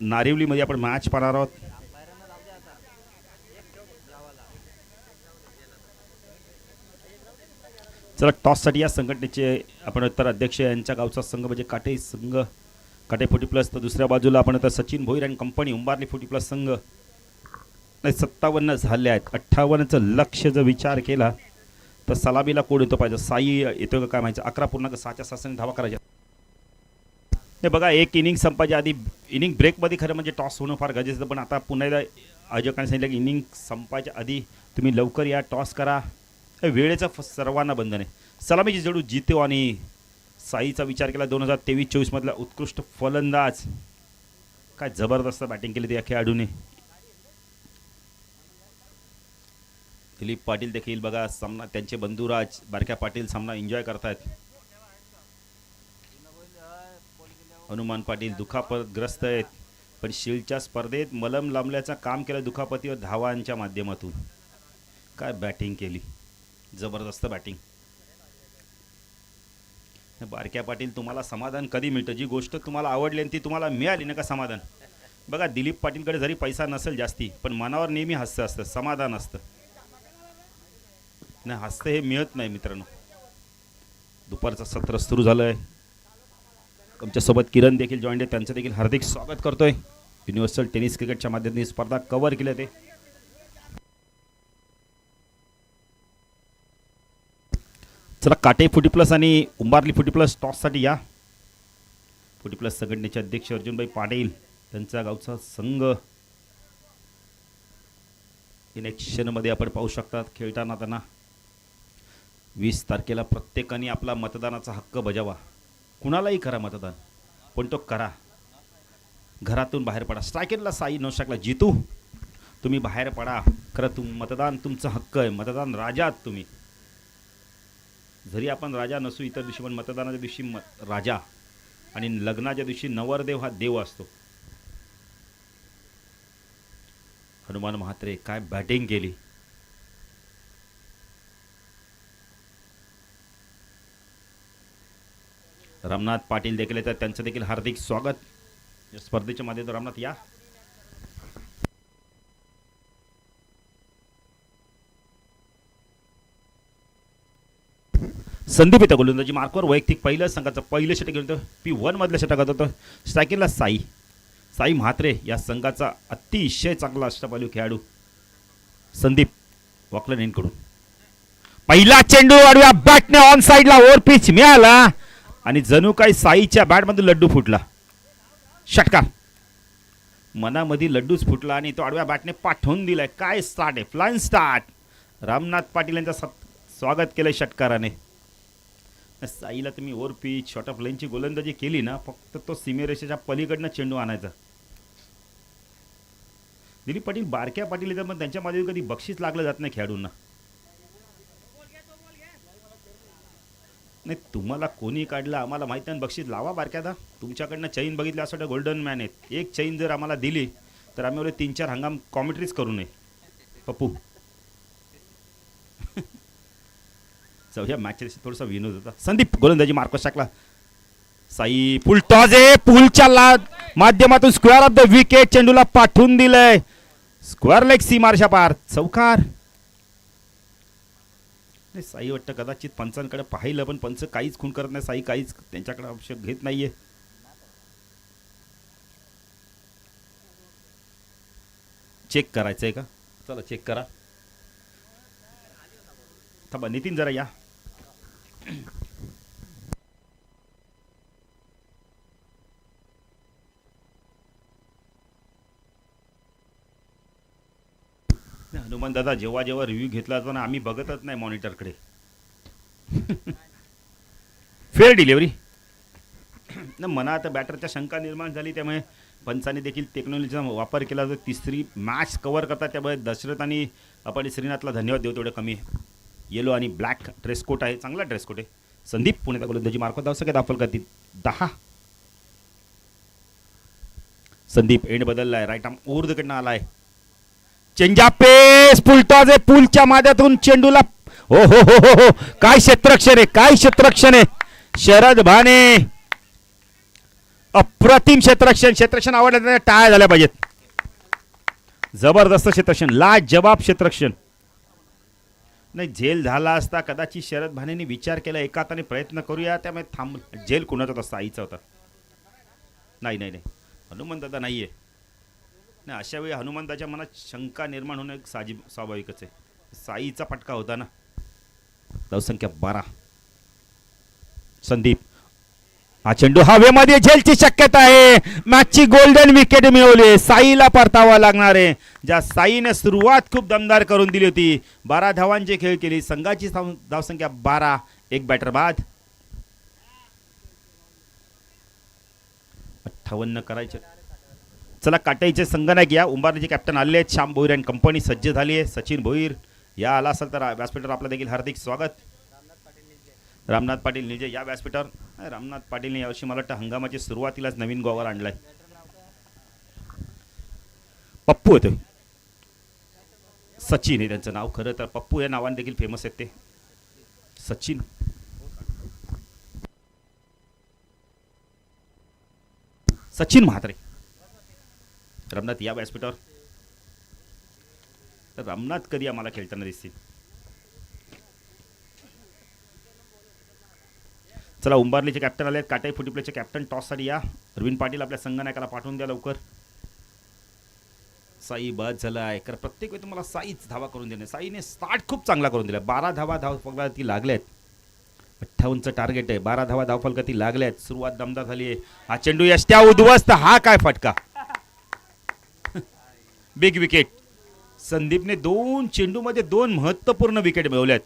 नारिवलीमध्ये आपण मॅच पाहणार आहोत. चला, टॉससाठी या संघटनेचे आपण तर अध्यक्ष यांच्या गावचा संघ म्हणजे काटे संघ काटे 40+. तर दुसऱ्या बाजूला आपण तर सचिन भोईर आणि कंपनी उंबारली 40+ संघ. 57 झाले आहेत. 58चं लक्ष्य जर विचार केला तर सलामीला कोण येतो पाहिजे, साई येतो का काय माहिती. 11.6च्या सासने धावा करायच्या. हे बघा, एक इनिंग संपायच्या आधी इनिंग ब्रेकमध्ये खरं म्हणजे टॉस होणं फार गरजेचं, पण आता पुन्हा एकदा आयोजकांनी सांगितलं की इनिंग संपायच्या आधी तुम्ही लवकर या, टॉस करा. वेळेचं सर्वांना बंधन आहे. सलामीची जडू जितो आणि साईचा विचार केला 2023-24 मधला उत्कृष्ट फलंदाज. काय जबरदस्त बॅटिंग केली त्या खेळाडूने. दिलीप पाटील देखील बघा सामना, त्यांचे बंधुराज बारक्या पाटील सामना एन्जॉय करतायत. हनुमान पाटील दुखापतग्रस्त आहेत, पण शील्डच्या स्पर्धेत मलम लांबल्याचं काम केलं दुखापतीवर धावांच्या माध्यमातून. काय बॅटिंग केली, जबरदस्त बॅटिंग. बारक्या पाटील, तुम्हाला समाधान कधी मिळतं? जी गोष्ट तुम्हाला आवडली आणि ती तुम्हाला मिळाली ना का समाधान. बघा, दिलीप पाटीलकडे जरी पैसा नसेल जास्ती, पण मनावर नेहमी हास्य असतं, समाधान असतं. नाही, हास्य हे मिळत नाही मित्रांनो. दुपारचं सत्र सुरू झालं आहे. आमच्यासोबत किरण देखील जॉईंट आहे, त्यांचं देखील हार्दिक स्वागत करतोय. युनिव्हर्सल टेनिस क्रिकेटच्या माध्यमातून स्पर्धा कव्हर केल्या ते. चला, काटे 40+ आणि उंबारली 40+ टॉससाठी या. 40+ संघटनेचे अध्यक्ष अर्जुनभाई पाटील, त्यांचा गावचा संघ इन ॲक्शनमध्ये आपण पाहू शकतात खेळताना. त्यांना 20 तारखेला प्रत्येकाने आपला मतदानाचा हक्क बजावा. कुणालाही करा मतदान, पण तो करा. घरातून बाहेर पडा. स्ट्रायकरला साई, नो स्ट्राईकला जितू. तुम्ही बाहेर पडा. खरं मतदान तुमचा हक्क आहे. मतदान राजा आहात तुम्ही. जरी आपण राजा नसू इतर दिवशी, पण मतदानाच्या दिवशी राजा आणि लग्नाच्या दिवशी नवरदेव हा देव असतो. हनुमान म्हात्रे काय बॅटिंग केली. रामनाथ पाटील देखील येतात, त्यांचं देखील हार्दिक स्वागत या स्पर्धेच्या माध्यमातून. रामनाथ या. संदीप येतं गोलंदाजी मार्कवर. वैयक्तिक पहिलं संघाचं पहिलं षटक घेऊन P1 मधल्या षटकात होतं. स्ट्रायकिंगला साई म्हात्रे या संघाचा अतिशय चांगला अष्टपैलू खेळाडू संदीप वाकलन यांकडून. पहिला चेंडू आडव्या बॅटने ऑन साइडला ओव्हर पिच मिळाला आणि जणू काही साईच्या बॅटमधून लड्डू फुटला. षटकार मनामध्ये लड्डूच फुटला आणि तो आडव्या बॅटने पाठवून दिलाय. काय स्टार्ट आहे, फ्लाइंग स्टार्ट. रामनाथ पाटील यांचं स्वागत केलंय षटकाराने. साईला तुम्ही ओव्हर पिच शॉर्ट ऑफ लाईनची गोलंदाजी केली ना, फक्त तो सीमेरेषेच्या पलीकडनं चेंडू आणायचा. दिलीप पाटील बारक्या पाटील येतात, पण त्यांच्या मध्ये कधी बक्षीस लागलं जात नाही खेळाडूंना. नाही, तुम्हाला कोणी काढलं आम्हाला माहिती नाही, बक्षीस लावा बारक्यादा. तुमच्याकडनं चैन बघितलं असं वाटतं गोल्डन मॅन आहेत. एक चैन जर आम्हाला दिली तर आम्ही एवढे 3-4 हंगाम कॉमेंट्रीज करू नये पप्पू. ह्या मॅचच्या थोडासा विनोद होता. संदीप गोलंदाजी मार्कस टाकला. साई फुल टॉस आहे, पुलच्या माध्यमातून स्क्वेअर ऑफ द विकेट चेंडूला पाठवून दिलंय. स्क्वेअर लेग सीमारशा पार, चौकार. साई वाटतं कदाचित पंचांकडे पाहिलं, पण पंच काहीच खून करत नाही. साई काहीच त्यांच्याकडे आवश्यक घेत नाहीये. चेक करायचंय का? चला चेक करा. थांबा नितीन जरा या. हनुमान दादा जेव्हा जेव्हा रिव्ह्यू घेतला जातो ना आम्ही बघतच नाही मॉनिटरकडे. फेअर डिलिव्हरी ना मनात बॅटरच्या शंका निर्माण झाली, त्यामुळे पंचाने देखील टेक्नॉलॉजीचा वापर केला जातो. तिसरी मॅच कव्हर करतात, त्यामुळे दशरथ आणि आपण श्रीनाथला धन्यवाद देऊ. तेवढं कमी आहे. येलो आणि ब्लॅक ड्रेस कोट आहे, चांगला ड्रेस कोट आहे. संदीप पुण्याचा गोलंदाजी मार्फत धावसंख्या दाखल करतील 10. संदीप एंड बदललाय, राईट आर्म ओव्हरकडनं आलाय. चेंजा पेस फुलटॉज आहे, पूलच्या माध्यमातून चेंडूला हो हो हो हो हो काय क्षेत्ररक्षण आहे, काय क्षेत्ररक्षण आहे. शरद भाने अप्रतिम क्षेत्ररक्षण आवडलं तर टाळ्या झाल्या पाहिजेत. जबरदस्त क्षेत्ररक्षण, लाजवाब क्षेत्ररक्षण. नाही झेल झाला असता कदाचित शरद भानेने विचार केला एका हाताने प्रयत्न करूया, त्यामुळे थांब झेल कुणाचा असता आईचा होता. नाही नाही नाही हनुमान दादा नाहीये. नाही अशा वेळी हनुमंताच्या मनात शंका निर्माण होणं एक स्वाभाविकच आहे. साईचा फटका होता ना. धावसंख्या 12. संदीप हा चेंडू हवेमध्ये झेलची शक्यता आहे. मॅचची गोल्डन विकेट मिळवली. साईला परतावा लागणार आहे. ज्या साईने सुरुवात खूप दमदार करून दिली होती. 12 धावांची खेळ केली. संघाची धावसंख्या 12. एक बॅटर बाद. 58 करायचे. चला काटाईचे संघनायक या उंबारचे कॅप्टन आले आहेत. श्याम भोईर अँड कंपनी सज्ज झाली आहे. सचिन भोईर या आला असेल तर व्यासपीठावर आपलं देखील हार्दिक स्वागत. रामनाथ पाटील निजे या व्यासपीठावर. रामनाथ पाटीलने यावर्षी मला वाटतं हंगामाची सुरुवातीलाच नवीन गोवर आणलाय. पप्पू होते, सचिन आहे त्यांचं नाव. खरं तर पप्पू या नावाने देखील फेमस आहेत ते. सचिन सचिन म्हात्रे. रामनाथ या व्यासपीठावर. तर रामनाथ कधी आम्हाला खेळताना दिसतील. चला उंबारलीचे कॅप्टन आले आहेत. काटाई फुटीप्लेचे कॅप्टन टॉससाठी या. अरविंद पाटील आपल्या संघनायकाला पाठवून द्या लवकर. साई बाद झाला आहे, कारण प्रत्येक वेळी तुम्हाला साईच धावा करून देणे. साईने स्टार्ट खूप चांगला करून दिला. 12 धावा धावफलकाती लागल्या आहेत. 58चं टार्गेट आहे. 12 धावा धावफलकाती लागल्या आहेत. सुरुवात दमदार झाली आहे. हा चेंडू यष्ट्या उद्ध्वस्त. हा काय फटका. Big wicket. संदीपने 2 चेंडूमध्ये 2 महत्त्वपूर्ण विकेट मिळवल्यात.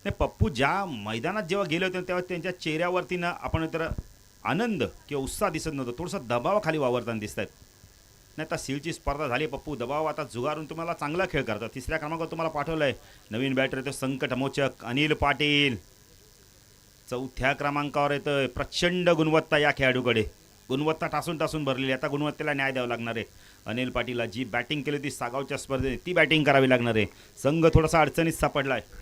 नाही पप्पू ज्या मैदानात जेव्हा गेले होते तेव्हा त्यांच्या चेहऱ्यावरती ना आपण तर आनंद किंवा उत्साह दिसत नव्हता. थोडासा दबावाखाली वावरताना दिसत आहेत. नाही आता सीलची स्पर्धा झाली. पप्पू दबाव आता जुगारून तुम्हाला चांगला खेळ करतात. 3ऱ्या क्रमांकावर तुम्हाला पाठवलं आहे. नवीन बॅटर येतो संकटमोचक अनिल पाटील. 4थ्या क्रमांकावर येतोय. प्रचंड गुणवत्ता या खेळाडूकडे. गुणवत्ता टासून भरलेली. आता गुणवत्तेला न्याय द्यावा लागणार आहे. अनिल पाटीलला जी बॅटिंग केली होती सागावच्या स्पर्धेत ती बॅटिंग करावी लागणार आहे. संघ थोडासा अडचणीत सापडला आहे.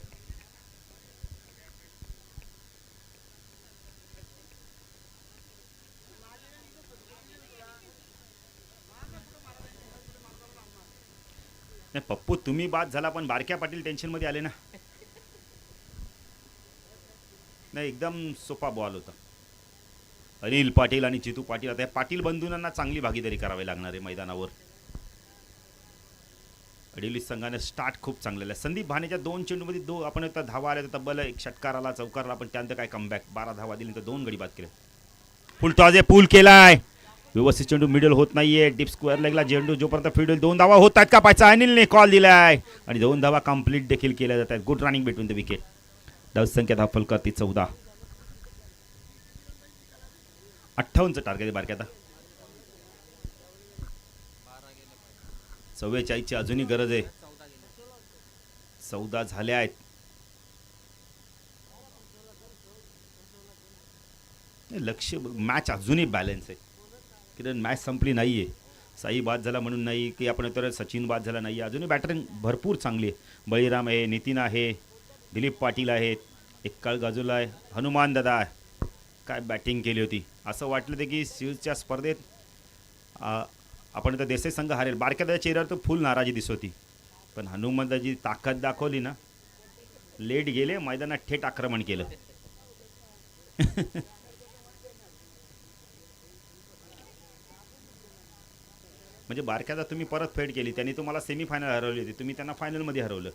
नाही पप्पू तुम्ही बाद झाला, पण बारक्या पाटील टेन्शनमध्ये आले ना. नाही एकदम सोपा बॉल होता. अनिल पाटील आणि जितू पाटील. आता पाटील बंधूंना चांगली भागीदारी करावी लागणार आहे मैदानावर. अडिवली संघाने स्टार्ट खूप चांगलेला आहे. संदीप भानेच्या 2 चेंडूमध्ये आपण आता धावा आल्या तर तब्बल एक षटकार आला, चौकार आला, पण त्यानंतर काय कमबॅक. 12 धावा दिली तर 2 गडी बाद केले. फुल टॉस आहे, पूल केलाय. व्यवस्थित चेंडू मिडल होत नाहीये. डीप स्क्वेअर लेगला चेंडू जोपर्यंत फील्ड होईल 2 धावा होत आहेत का पाहायचा. अनिलने कॉल दिलाय आणि 2 धावा कंप्लीट देखील केल्या जात आहेत. Good running between the wicket. धावसंख्या धावफलकाती 14. 58चं टार्गेट आहे बारक्यात. 44ची अजूनही गरज आहे. 14 झाल्या आहेत. लक्ष मॅच अजूनही बॅलन्स आहे. कारण मॅच संपली नाहीये. साई बाद झाला म्हणून नाही की आपण तर सचिन बाद झाला नाही. अजूनही बॅटरिंग भरपूर चांगली आहे. बळीराम आहे, नितीन आहे, दिलीप पाटील आहेत, एक्काळ गाजूला आहे, हनुमान दादा आहे. काय बॅटिंग केली होती. असं वाटलं ते की सील्सच्या स्पर्धेत आपण तर देसाई संघ हारेल. बारक्याच्या चेहऱ्यावर तर फुल नाराजी दिसत होती. पण हनुमंताची ताकद दाखवली ना. लेट गेले, मैदानात थेट आक्रमण केलं. म्हणजे बारक्याचा तुम्ही परत फेड केली. त्यांनी तुम्हाला सेमीफायनल हरवली होती, तुम्ही त्यांना फायनलमध्ये हरवलं.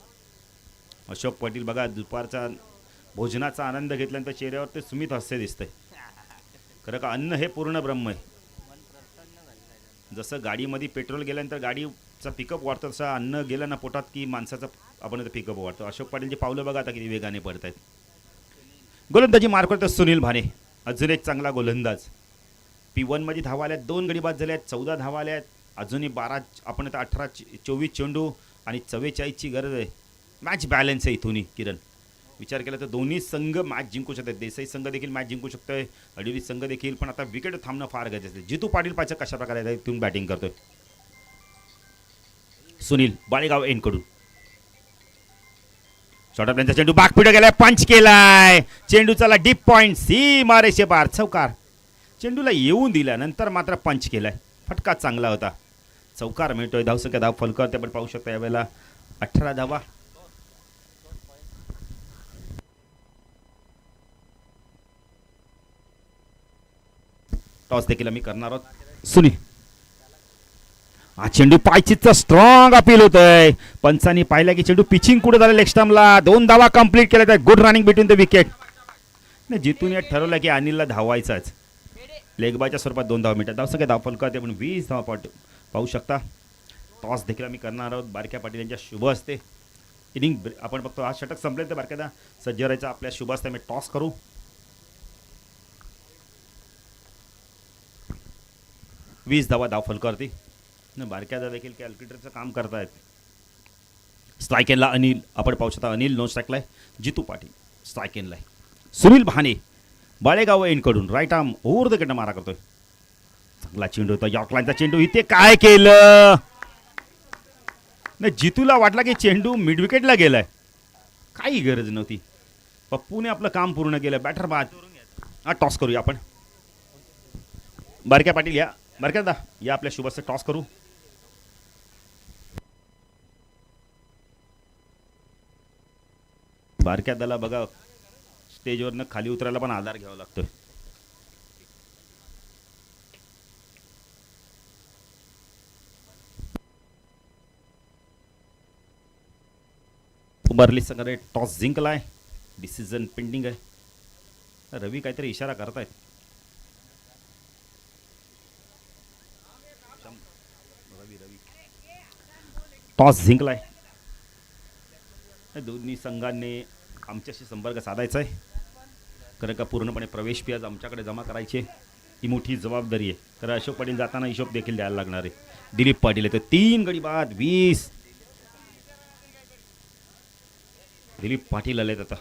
अशोक पाटील बघा दुपारचा भोजनाचा आनंद घेतल्यानंतर चेहऱ्यावर ते सुमित हास्य दिसतंय. खरं का अन्न हे पूर्ण ब्रह्म आहे. जसं गाडीमध्ये पेट्रोल गेल्यानंतर गाडीचा पिकअप वाढतो तसा अन्न गेलं ना पोटात की माणसाचा आपण पिकअप वाढतो. अशोक पाटीलचे पावलं बघा आता किती वेगाने पडत आहेत. गोलंदाजी मार्क करतो सुनील भाने, अजून एक चांगला गोलंदाज. P1 मध्ये धावा आल्यात, 2 गडी बाद झाल्यात, 14 धावा आल्यात, अजूनही 12 आपण आता 18-24 चेंडू आणि 44ची गरज आहे. मॅच बॅलन्स आहे इथूनही किरण. विचार केला तर दोन्ही संघ मॅच जिंकू शकतात. देसाई संघ देखील मॅच जिंकू शकतोय, अडिवी संघ देखील. पण आता विकेट थांबणं फार गरजेचं आहे. जितू पाटील पाहिजे कशा प्रकारे इथून बॅटिंग करतोय सुनील बाळेगाव एनकडून. शॉर्ट ऑफ चेंडू बाकपिटा गेलाय, पंच केलाय. चेंडू चला डीप पॉइंट, सी मारेशे बार, चौकार. चेंडूला येऊन दिला नंतर मात्र पंच केलाय. फटका चांगला होता, चौकार मिळतोय. धावसंख्या धाव फलकर ते पण पाहू शकता यावेळेला 18 धावा. टॉस देखील आम्ही करणार आहोत. सुनील हा चेंडू पायचीचा स्ट्रॉंग अपील होतोय. पंचांनी पाहिलं की चेंडू पिचिंग कुठे झालं लेग स्टंपला. 2 धावा कंप्लीट केल्या. Good running between the wicket. नाही जिथून या ठरवलं की अनिलला धावायचाच. लेगबायच्या स्वरूपात 2 धावा मिळतात. धावसंख्या धाव फलका ते पण 20 धावा पाहू शकता. टॉस देखील आम्ही करणार आहोत. बारक्या पाटील यांच्या शुभ असते इनिंग आपण बघतो. हा षटक संपले तर बारक्यादा सज्ज राहायचा. आपल्या शुभ असते मी टॉस करू. वीस धावा धाव फलकावरती. बारक्यादा देखील कॅल्क्युलेटरचं काम करतायत. स्ट्राईक एनला अनिल आपण पाहू शकता. अनिल नो स्ट्राईकला आहे. जितू पाटील स्ट्राईक एनला आहे. सुनील भाने बाळेगाव एनकडून right arm over the wicket मारा करतोय. चांगला चेंडू होता. यॉर्कलाईनचा चेंडू. इथे काय केलं नाही. जितूला वाटला की चेंडू मिड विकेटला गेलाय. काही गरज नव्हती. पप्पूने आपलं काम पूर्ण केलं. बॅटर बाद. हा टॉस करूया आपण. बारक्या पाटील या. बारक्या या आपल्या शुभस्य टॉस करू. बारक्या दाला बघा स्टेजवरनं खाली उतरायला पण आधार घ्यावा लागतोय. उभारली संघाने टॉस जिंकलाय. डिसिजन पेंडिंग आहे. रवी काहीतरी इशारा करतायत. टॉस जिंकलाय. दोन्ही संघांनी आमच्याशी संपर्क साधायचा आहे. कारण का पूर्णपणे प्रवेश फी आज आमच्याकडे जमा करायची आहे. ही मोठी जबाबदारी आहे. तर अशोक पाटील जाताना हिशोब देखील द्यायला लागणार आहे. दिलीप पाटील येतो. 3 गडी बाद 20. दिलीप पाटील आलेत आता.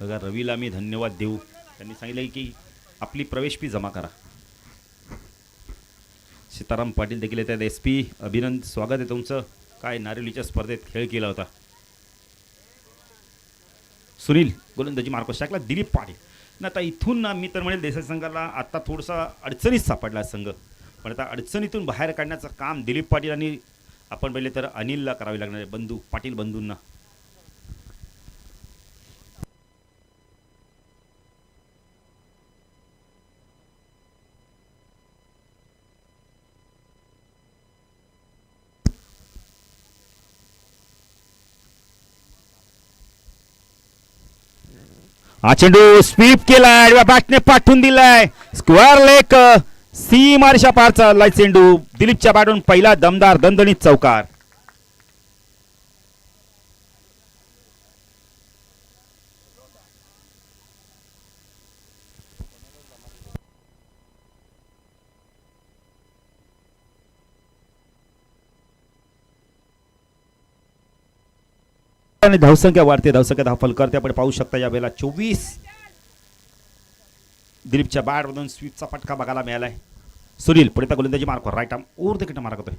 बघा रवीला मी धन्यवाद देऊ. त्यांनी सांगितलं की आपली प्रवेश फी जमा करा. सीताराम पाटील देखील येतात. SP अभिनंदन स्वागत आहे तुमचं. काय नारिवलीच्या स्पर्धेत खेळ केला होता. सुनील गोलंदाजी मार्को शाकला. दिलीप पाटील ना आता इथून ना मी तर म्हणेल देसाई संघाला आता थोडासा अडचणीत सापडला संघ. पण आता अडचणीतून बाहेर काढण्याचं काम दिलीप पाटील आणि आपण पहिले तर अनिलला करावे लागणार आहे. बंधू पाटील बंधूंना. हा चेंडू स्वीप केलाय. बॅटने पाठवून दिलाय. स्क्वेअर लेग सी मारशा पार चाललाय चेंडू. दिलीपच्या बॅटून पहिला दमदार दणदणीत चौकार. आणि धावसंख्या वाढते. धावसंख्या धाव फलकावरती आपण पाहू शकता. या वेळेला 24. दिलीपच्या बॅटमधून स्वीपचा फटका बघायला मिळालाय. सुनील पुढे त्या गोलंदाजी मार्कवर right arm over the wicket मारा करतोय.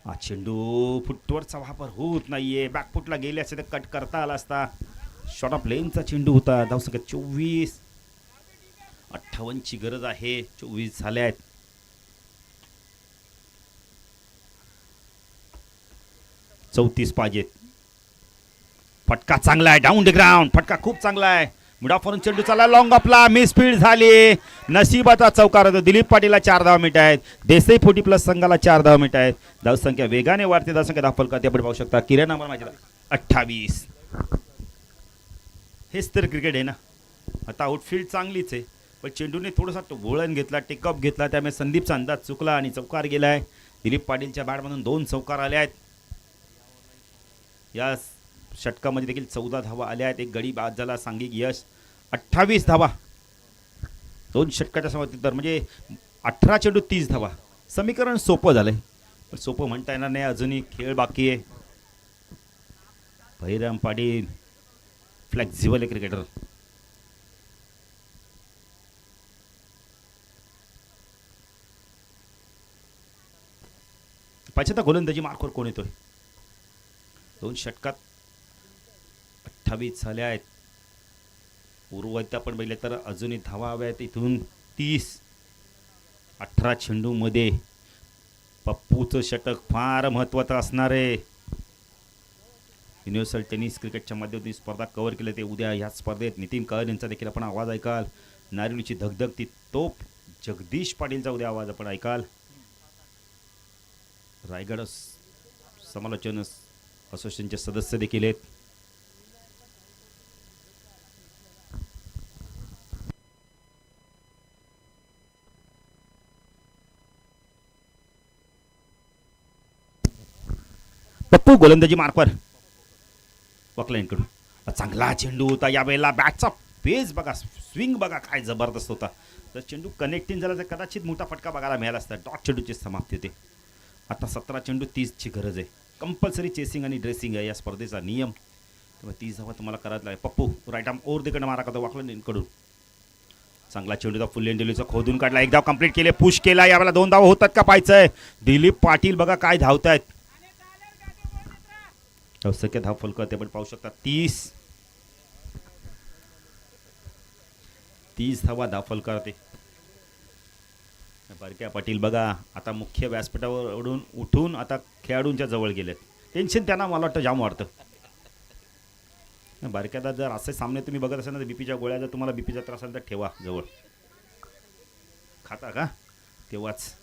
हा चेंडू फुटवरचा वापर होत नाहीये. बॅकफुटला गेले असते तर कट करता आला असता. शॉर्ट ऑफ लेनचा चेंडू होता. धावसंख्या 24. 58ची गरज आहे. 24 झाल्या आहेत. चौतीस पाहिजेत. फटका चांगला आहे. Down the ground. फटका खूप चांगला आहे. मुडाफरून चेंडू चालला लॉंग आपला. मिस स्पीड झाली. नशिबाचा चौकार होतो. दिलीप पाटीलला 4 धावा मिळत आहेत. देसाई 40+ संघाला 4 धावा मिळत आहेत. धावसंख्या वेगाने वाढते. धावसंख्या धाव फलकावरती आपण पाहू शकता. किरण नंबर माझ्या 28. हेच तर क्रिकेट आहे ना. आता आउटफील्ड चांगलीच आहे पण चेंडूने थोडासा वळण घेतला, टेकअप घेतला, त्यामुळे संदीपचा अंदाज चुकला आणि चौकार गेलाय. दिलीप पाटीलच्या बॅटमधून 2 चौकार आले आहेत. या षटकामध्ये देखील 14 धावा आल्या आहेत. एक गडी बाद झाला. सांघिक यश 28 धावा 2 षटकाच्या समाप्तीनंतर, म्हणजे 18 चेंडू 30 धावा. समीकरण सोपं झालंय, पण सोपं म्हणता येणार नाही, अजूनही खेळ बाकी आहे. Bahiram Patil flexible cricketer. पाचता गोलंदाजी मार्कवर कोण येतोय? 2 षटकात 28 झाले आहेत. उर्वरित आपण बघितले तर अजूनही धावा हव्या आहेत. इथून 30. 18 चेंडूमध्ये पप्पूचं षटक फार महत्त्वाचं असणार आहे. युनिव्हर्सल टेनिस क्रिकेटच्या माध्यमातून स्पर्धा कव्हर केली ते उद्या ह्या स्पर्धेत नितीन कळन यांचा देखील आपण आवाज ऐकाल. नारिवलीची धगधग ती तोप जगदीश पाटीलचा उद्या आवाज आपण ऐकाल. रायगड समालोचन असोसिएशनचे सदस्य देखील आहेत. पप्पू गोलंदाजी मार्कवर वॉकलाईनकडून चांगला चेंडू होता. यावेळेला बॅटचा पेस बघा, स्विंग बघा काय जबरदस्त होता. तर चेंडू कनेक्टिंग झाला तर कदाचित मोठा फटका बघायला मिळाला असता. डॉट चेंडूची समाप्ती होते. आता 17 चेंडू 30ची गरज आहे. कंपल्सरी चेसिंग आणि ड्रेसिंग आहे या स्पर्धेचा नियम. तेव्हा 30 धावा तुम्हाला करायला लागेल. पप्पू राईट आर्म ओव्हर तिकडे मारा करतो वॉकलाईनकडून. चांगला चेंडूचा फुल एंडलीचा खोदून काढला. 1 धाव कंप्लीट केले, पुश केला. यावेळेला 2 धावा होतात का पाहायचंय. दिलीप पाटील बघा काय धावतायत. अवसक्य धाव फलक ते पण पाहू शकता. 30 धावा धाव फलक ते. बारक्या पाटील बघा आता मुख्य व्यासपीठावर उठून आता खेळाडूंच्या जवळ गेलेत. टेन्शन त्यांना मला वाटतं जाम वाटतं. बारक्यादा जर असे सामने तुम्ही बघत असाल ना, तर बीपीच्या गोळ्या जर तुम्हाला बीपीचा त्रास असेल तर ठेवा जवळ. खाता का तेव्हाच.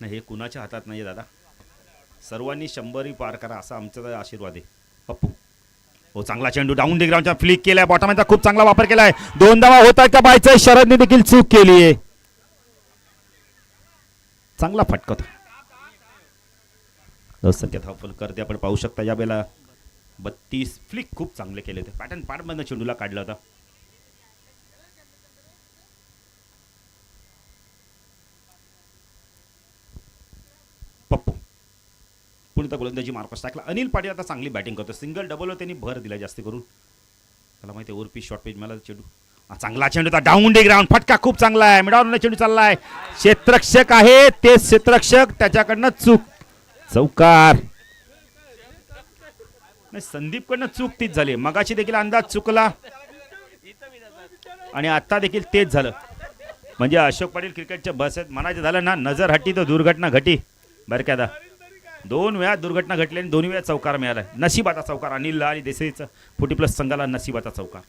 नाही हे कुणाच्या हातात नाही दादा. सर्वांनी 100 पार करा असा आमचा आशीर्वाद आहे. पप्पू हो चांगला चेंडू डाऊन दी ग्राउंडचा फ्लिक केलाय. बॉटमचा खूप चांगला वापर केलाय. 2 धावा होतात का पाहायचंय. शरदने देखील चूक केली आहे. चांगला फटका संख्या धाव फलक करते आपण पाहू शकता. या वेळेला 32 फ्लिक खूप चांगले केले होते. पॅटर्न पार्टमधनं चेंडूला काढला होता. पप्पू पुन्हा गोलंदाजी मार्कस टाकला. अनिल पाटील आता चांगली बॅटिंग करतो. सिंगल डबलवर त्यांनी भर दिला जास्त करून. त्याला माहिती आहे ओव्हर पिच शॉर्ट पिच मला चेंडू. चांगला चेंडू होता डाऊन डी ग्राउंड. फटका खूप चांगला आहे. मिडावरून चेंडू चाललाय. क्षेत्ररक्षक आहे ते क्षेत्ररक्षक त्याच्याकडनं चूक. चौकार नाही, संदीपकडनं चूक तीच झाली. मगाशी देखील अंदाज चुकला आणि आता देखील तेच झालं. म्हणजे अशोक पाटील क्रिकेटच्या बसेत म्हणायचं झालं ना, नजर हटी तर दुर्घटना घटी. बरं का 2 वेळा दुर्घटना घटली आणि 2 वेळा चौकार मिळाला. नशिबाचा चौकार. अनिल आणि देसाईचा 40+ संघाला नशिबाचा चौकार.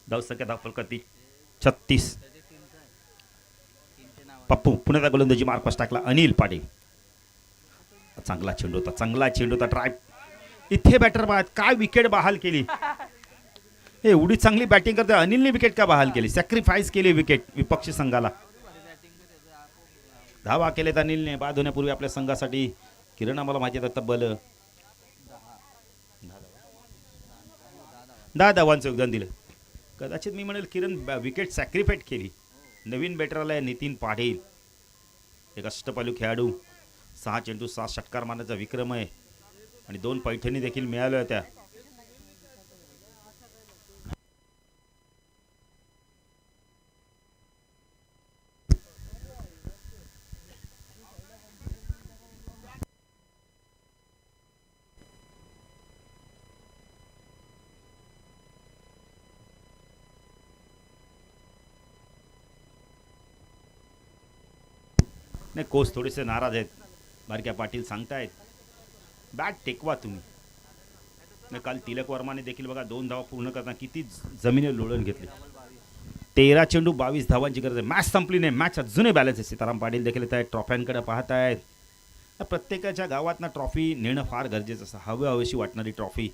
धावसंख्या धाव फलक 36. पप्पू पुण्याचा गोलंदाजी मार्कस टाकला. अनिल पाटील चांगला चेंडू होता. चांगला चेंडू होता. ट्राय इथे बॅटर बाद काय विकेट बहाल केली. एवढी चांगली बॅटिंग करते अनिलने विकेट का बहाल केली. सॅक्रिफाईस केली विकेट विपक्षी संघाला. धावा केलेत अनिलने बाद होण्यापूर्वी आपल्या संघासाठी. किरण आम्हाला माहिती आहे तब्बल 10 धावांचं योगदान दिलं. कदाचित मी म्हणेल किरण विकेट सॅक्रिफाईट केली. नवीन बॅटर आलाय नितीन पाटील. एक अष्टपैलू खेळाडू. 6 चेंडू 6 षटकार मारण्याचा विक्रम आहे आणि 2 पैठणी देखील मिळाल्या होत्या. नाही कोच थोडेसे नाराज आहेत. बारक्या पाटील सांगतायत बॅट टेकवा तुम्ही. काल तिलक वर्माने देखील बघा 2 धावा पूर्ण करताना किती जमिनीवर लोळण घेतली. 13 चेंडू 22 धावांची गरज आहे. मॅच संपली नाही. मॅच अजूनही बॅलन्स आहे. सीताराम पाटील देखील येत आहेत. ट्रॉफ्यांकडे पाहत आहेत. प्रत्येकाच्या गावात ना ट्रॉफी नेणं फार गरजेचं असतं. हवीशी वाटणारी ट्रॉफी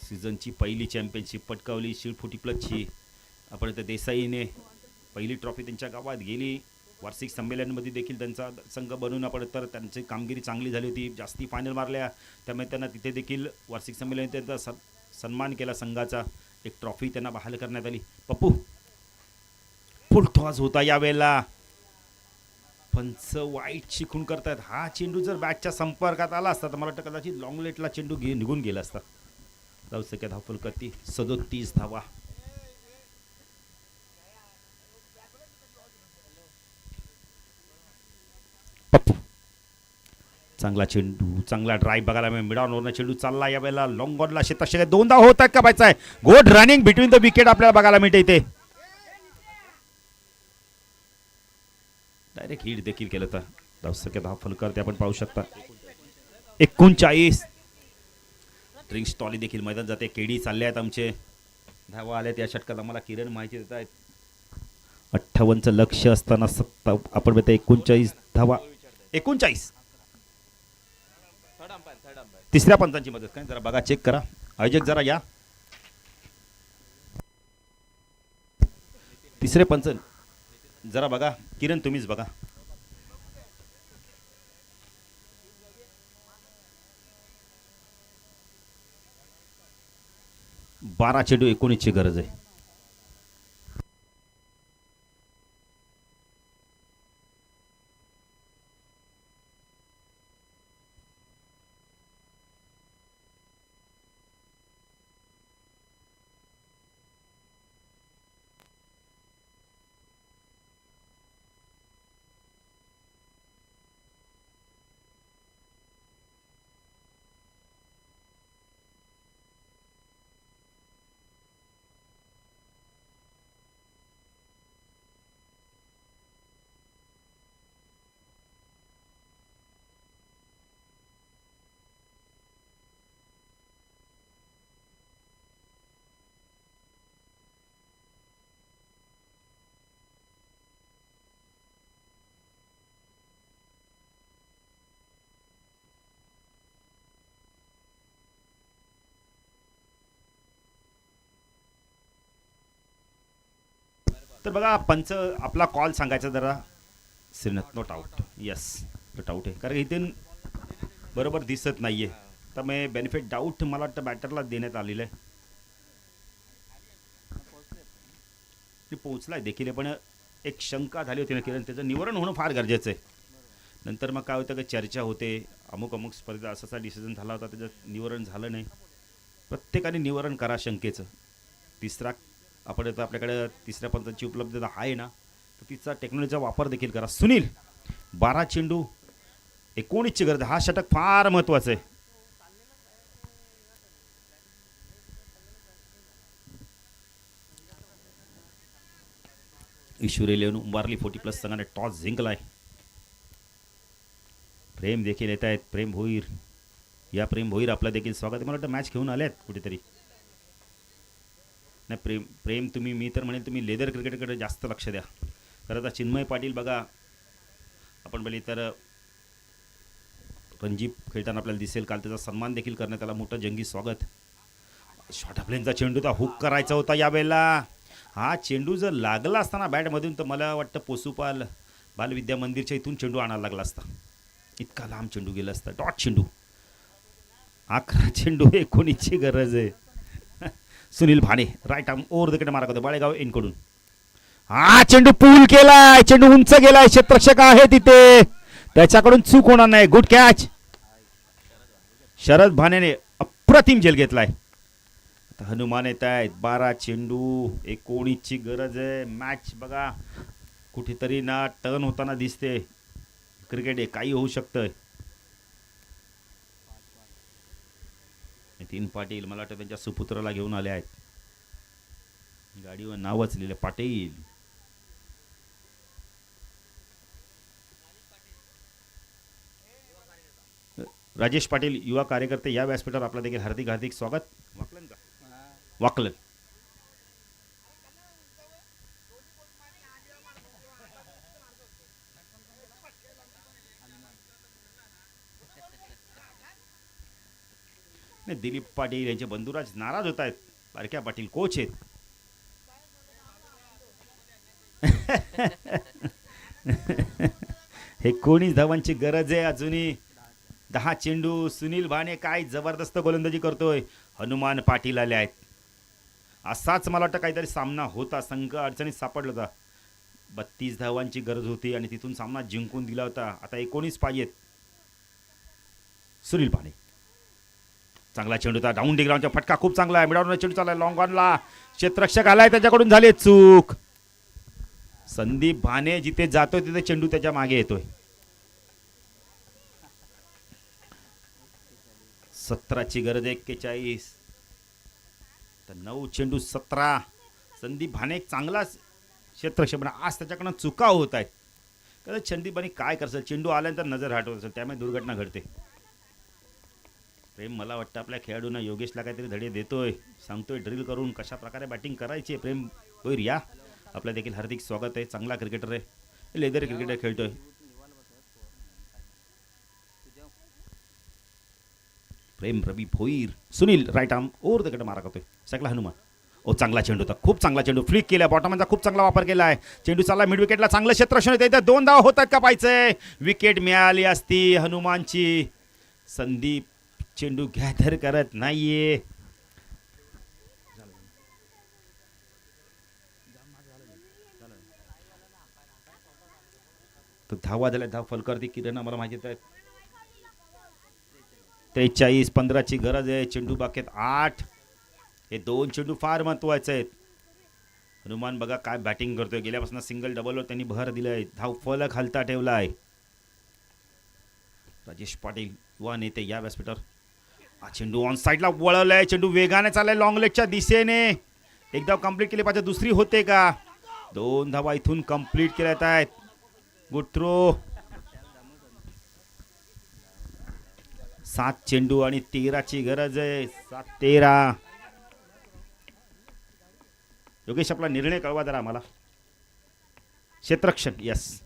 सीझनची पहिली चॅम्पियनशिप पटकावली शिळफुटी प्लसची. आपण तर देसाईने पहिली ट्रॉफी त्यांच्या गावात गेली. वार्षिक संमेलनामध्ये देखील त्यांचा संघ बनवून आपण तर त्यांची कामगिरी चांगली झाली होती, जास्ती फायनल मारल्या. त्यामुळे त्यांना तिथे देखील वार्षिक संमेलन त्यांचा सन्मान केला संघाचा. एक ट्रॉफी त्यांना बहाल करण्यात आली. पप्पू फुल टॉस होता यावेळेला. पंच वाईट शिकून करतायत. हा चेंडू जर बॅटच्या संपर्कात आला असता तर मला वाटतं कदाचित लॉंग लेटला चेंडू निघून गेला असता. धावसंख्या धावफलकाती 37 धावा. चांगला चेंडू, चांगला ड्राईव्ह बघायला मिड ऑनवरनं चेंडू चालला यावेळेला लॉंग ऑनला. तसे दोनदा होत आहेत का पाहायचं आहे. Good running between the wicket आपल्याला बघायला मिळते इथे. डायरेक्ट हिट देखील केलं तर धावसंख्या धावफलकावरती आपण पाहू शकता 39. ड्रिंक्स टॉली देखील मैदान जाते. केडी चालले आहेत आमचे. धावा आल्या त्या षटकात आम्हाला किरण माहिती देत आहेत. 58चं लक्ष असताना आपण म्हणतो 39 धावा. 39 तिसऱ्या पंचांची मदत काय जरा बघा, चेक करा. आयोजक जरा या. तिसरे पंच जरा बघा. किरण तुम्हीच बघा. बारा चेंडू 19ची गरज आहे. तर बघा पंच आपला कॉल सांगायचा जरा. Shrinath not out. Yes not out आहे कारण इथे बरोबर दिसत नाहीये. त्यामुळे बेनिफिट डाऊट मला वाटतं बॅटरला देण्यात आलेलं आहे. पोहोचलाय देखील पण एक शंका झाली होती ना किरण, त्याचं निवारण होणं फार गरजेचं आहे. नंतर मग काय होतं की चर्चा होते अमुक स्पर्धा असा डिसिजन झाला होता, त्याचं निवारण झालं नाही. प्रत्येकाने निवारण करा शंकेचं. तिसरा आपण आता आपल्याकडे तिसऱ्या पंचांची उपलब्धता आहे ना, तर तिचा टेक्नॉलॉजीचा वापर देखील करा. सुनील 12 चेंडू 19ची गरज. हा षटक फार महत्वाचं आहे. ईश्वरी लेवून उंबारली 40+ संघाने टॉस जिंकलाय. प्रेम देखील येत आहेत. प्रेम भोईर या प्रेम भोईर आपलं देखील स्वागत आहे. मला वाटतं मॅच घेऊन आले आहेत कुठेतरी. नाही प्रेम तुम्ही, मी तर म्हणेल तुम्ही लेदर क्रिकेटकडे जास्त लक्ष द्या. तर आता चिन्मय पाटील बघा आपण बोलली तर रणजी खेळताना आपल्याला दिसेल. काल त्याचा सन्मान देखील करण्यात आला. मोठं जंगी स्वागत. शॉर्ट प्लेनचा चेंडू तर हुक करायचा होता यावेळेला. हा चेंडू जर लागला असताना बॅटमधून तर मला वाटतं पोसूपाल बालविद्या मंदिरच्या इथून चेंडू आणायला लागला असता. इतका लांब चेंडू गेला असता. डॉट चेंडू. 11 चेंडू 19ची गरज आहे. Sunil Bhane right arm over the wicket मारत होते बाळेगाव एनकडून. हा चेंडू पूल केलाय. चेंडू उंच गेलाय. क्षेत्ररक्षक आहे तिथे, त्याच्याकडून चूक होणार नाही. Good catch. शरद भानेने अप्रतिम झेल घेतलाय. हनुमान येत आहेत. 12 चेंडू 19ची गरज आहे. मॅच बघा कुठेतरी ना टर्न होताना दिसते. क्रिकेट आहे, काही होऊ शकतंय. नितीन पाटील मला वाटतं त्यांच्या सुपुत्राला घेऊन आले आहेत. गाडीवर नाव वाचलेले पाटील. राजेश पाटील युवा कार्यकर्ते या व्यासपीठावर आपलं देखील हार्दिक हार्दिक स्वागत. वाकलन नाही, दिलीप पाटील यांचे बंधुराज नाराज होत आहेत. बारक्या पाटील कोच आहेत. हे 19 धावांची गरज आहे अजूनही. 10 चेंडू. सुनील भाने काय जबरदस्त गोलंदाजी करतोय. हनुमान पाटील आले आहेत. असाच मला वाटतं काहीतरी सामना होता. संघ अडचणीत सापडला होता. 32 धावांची गरज होती आणि तिथून सामना जिंकून दिला होता. आता 19 पाहिजेत. सुनील भाने चांगला चेंडू होता. डाऊन डिग्राउंडचा फटका खूप चांगला आहे. मिडावून चेंडू चाललाय लॉंग ऑनला. क्षेत्ररक्षक आलाय त्याच्याकडून झाली चूक. संदीप भाने जिथे जातोय तिथे चेंडू त्याच्या मागे येतोय. 17ची गरज 41. तर 9 चेंडू 17. संदीप भाने एक चांगला क्षेत्ररक्षक पण आज त्याच्याकडनं चुका होत आहेत. कदाचित संदीप भाने काय करतात, चेंडू आल्यानंतर नजर हटवत असेल, त्यामुळे दुर्घटना घडते. प्रेम मला वाटतं आपल्या खेळाडूंना योगेशला काहीतरी धडे देतोय, सांगतोय ड्रिल करून कशा प्रकारे बॅटिंग करायची. प्रेम भोईर या आपलं देखील हार्दिक स्वागत आहे. चांगला क्रिकेटर आहे, लेदर क्रिकेटर खेळतोय. Prem Ravi Bhoir. Sunil right arm over the cut मारा करतोय. सगळा हनुमान. ओ चांगला चेंडू होता, खूप चांगला चेंडू. फ्लिक केला, बॉटमचा खूप चांगला वापर केला आहे. चेंडू चालला मिड विकेटला, चांगलं क्षेत्ररक्षण होतं. इथं 2 धावा होतात का पाहायचंय. विकेट मिळाली असती हनुमानची. संदीप चेंडू गॅदर करत नाहीये. तो धावा झाल्या, धाव फलकरती किरण आम्हाला माहिती आहे. 43 15ची गरज आहे. चेंडू बाकीत 8. हे 2 चेंडू फार महत्वाचे आहेत. हनुमान बघा काय बॅटिंग करतोय. गेल्यापासून सिंगल डबलवर त्यांनी भर दिलाय. धाव फलक हलता ठेवलाय. राजेश पाटील युवा नेते या व्यासपीठावर. हा चेंडू ऑन साईडला वळवलाय. चेंडू वेगाने चाललाय लॉंग लेगच्या दिशेने. एक धाव कंप्लीट केली पाहिजे, दुसरी होते का. 2 धावा इथून कंप्लीट केल्यात आहेत. Good throw. 7 चेंडू आणि 13ची गरज आहे. 7-13. योगेश आपला निर्णय कळवा जरा आम्हाला. क्षेत्ररक्षण यस.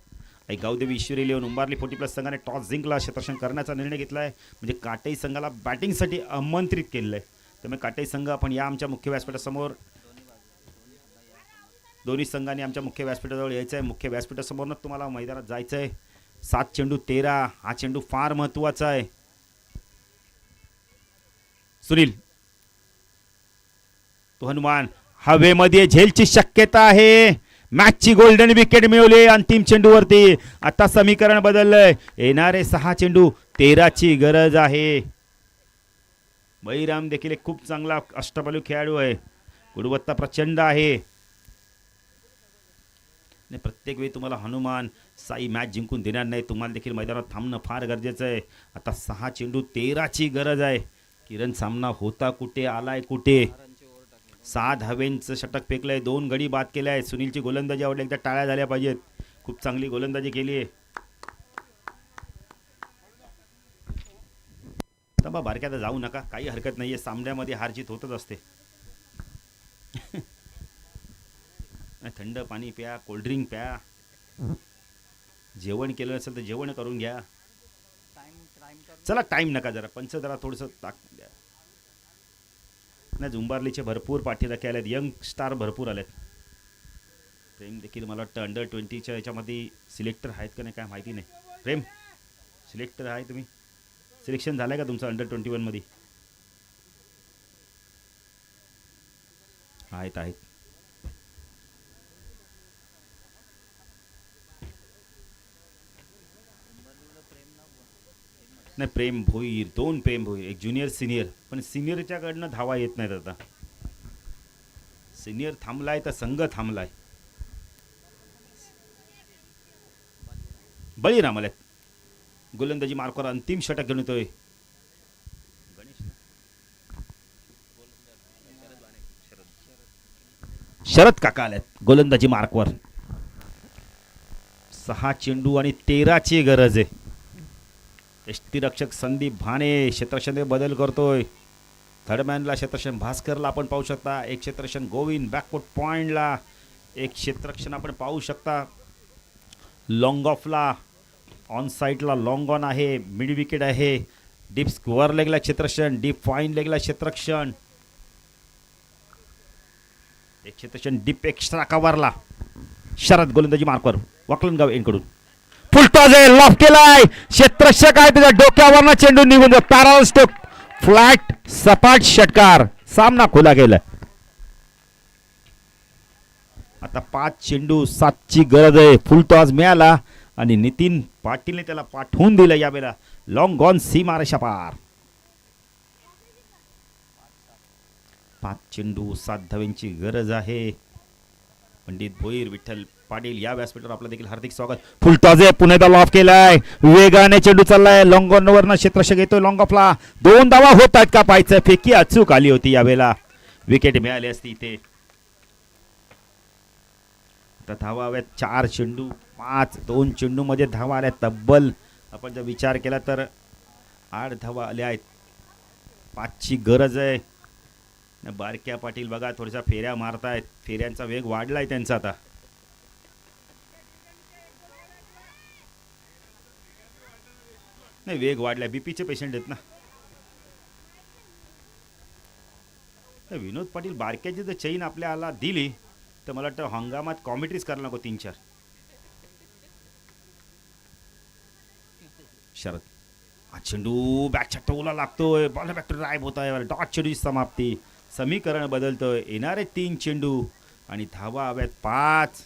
गावदेवी ईश्वरी इलेव्हन उंबारली 40+ संघाने टॉस जिंकला. क्षेत्ररक्षण करण्याचा निर्णय घेतला आहे. म्हणजे काटेई संघाला बॅटिंगसाठी आमंत्रित केलेलं आहे. त्यामुळे काटेई संघ आपण या आमच्या मुख्य व्यासपीठासमोर, दोन्ही संघांनी आमच्या मुख्य व्यासपीठाजवळ यायचं आहे. मुख्य व्यासपीठासमोरच तुम्हाला मैदानात जायचं आहे. 7 चेंडू 13. हा चेंडू फार महत्त्वाचा आहे. सुनील तो हनुमान हवेमध्ये झेलची शक्यता आहे. मॅचची गोल्डन विकेट मिळवली अंतिम चेंडूवरती. आता समीकरण बदललंय. येणारे 6 चेंडू 13ची गरज आहे. बळीराम देखील एक खूप चांगला अष्टपैलू खेळाडू आहे. गुणवत्ता प्रचंड आहे. प्रत्येक वेळी तुम्हाला हनुमान साई मॅच जिंकून देणार नाही. तुम्हाला देखील मैदानात थांबणं फार गरजेचं आहे. आता 6 चेंडू 13ची गरज आहे. किरण सामना होता कुठे, आलाय कुठे. 6 धावेंचं षटक फेकलंय. 2 गडी बाद केलाय. सुनीलची गोलंदाजी आवडली, एकदा टाळ्या झाल्या पाहिजेत. खूप चांगली गोलंदाजी केली आहे. बा बारक्यात जाऊ नका, काही हरकत नाहीये. सामन्यामध्ये हारजीत होतच असते. थंड पाणी प्या, कोल्ड्रिंक प्या. जेवण केलं असेल तर जेवण करून घ्या. चला टाइम नका, जरा पंच जरा थोडंसं ताक द्या. नाही उंबारलीचे भरपूर पाठीराखे आलेत. यंग स्टार भरपूर आलेत. प्रेम देखील मला वाटतं अंडर-20च्या याच्यामध्ये सिलेक्टर आहेत का नाही काय माहिती नाही. प्रेम सिलेक्टर आहे, तुम्ही सिलेक्शन झालंय का तुमचं अंडर-21 मध्ये. आहेत आहेत. नाही प्रेम भोईर, 2 प्रेम भोईर, एक ज्युनियर सिनियर. पण सिनियरच्याकडनं धावा येत नाहीत. आता सिनियर थांबलाय तर संघ थांबलाय. बळीराम आल्यात. गोलंदाजी मार्कवर अंतिम षटक घेऊन येतोय. शरद काका आल्यात गोलंदाजी मार्कवर. 6 चेंडू आणि 13ची गरज आहे. यष्टीरक्षक संदीप भाने क्षेत्ररक्षण बदल करतोय. थर्डमॅनला क्षेत्ररक्षण भास्करला आपण पाहू शकता. एक क्षेत्ररक्षण गोविंद बॅकफुट पॉइंटला. एक क्षेत्ररक्षण आपण पाहू शकता लॉंग ऑफला. ऑन साईडला लॉंग ऑन आहे. मिड विकेट आहे. डीप स्क्वेअर लेगला क्षेत्ररक्षण, डीप फाईन लेगला क्षेत्ररक्षण, एक क्षेत्ररक्षण डीप एक्स्ट्रा कव्हरला. शरद गोलंदाजी मार्कवर वकलनगाव यांकडून फुलटॉस आहे, लॉफ केलाय, क्षेत्ररक्षक आहे त्याच्या डोक्यावरनं चेंडू निघून जातो. पॅरल स्टोक, फ्लॅट सपाट षटकार, सामना खुला गेला. आता 5 चेंडू 7ची गरज आहे. फुलटॉस मिळाला आणि नितीन पाटीलने त्याला पाठवून दिलं. यावेळेला लॉंग गॉन सीमारेषा पार. 5 चेंडू 7 धावांची गरज आहे. पंडित भोईर, विठ्ठल पाटील या व्यासपीठावर आपलं देखील हार्दिक स्वागत. फुलटॉस आहे, पुन्हा लॉफ केलाय, वेगाने चेंडू चाललाय, लॉंग ऑन वरनं क्षेत्ररक्षक येतोय लॉंग ऑफला. 2 धावा होत आहेत का पाहायचं. फेकी अचूक आली होती. यावेळेला विकेट मिळाली असती इथे. आता धावा हव्यात 4 चेंडू 5. 2 चेंडू मध्ये धावा आल्या तब्बल. आपण जर विचार केला तर 8 धावा आल्या आहेत. 5ची गरज आहे. बारक्या पाटील बघा थोड्याशा फेऱ्या मारतायत. फेऱ्यांचा वेग वाढलाय त्यांचा. आता नाही वेग वाढलाय. बीपीचे पेशंट आहेत ना. विनोद पाटील बारक्याची जर चैन आपल्याला दिली तर मला वाटतं हंगामात कॉमेंट्रीज करायला नको 3-4. शरद हा चेंडू बॅकच्या टोला लागतोय. बॉल बॅक टू ड्राइव्ह होत आहे. डॉट चेंडूची समाप्ती. समीकरण बदलतोय. येणारे 3 चेंडू आणि धावा हव्यात 5.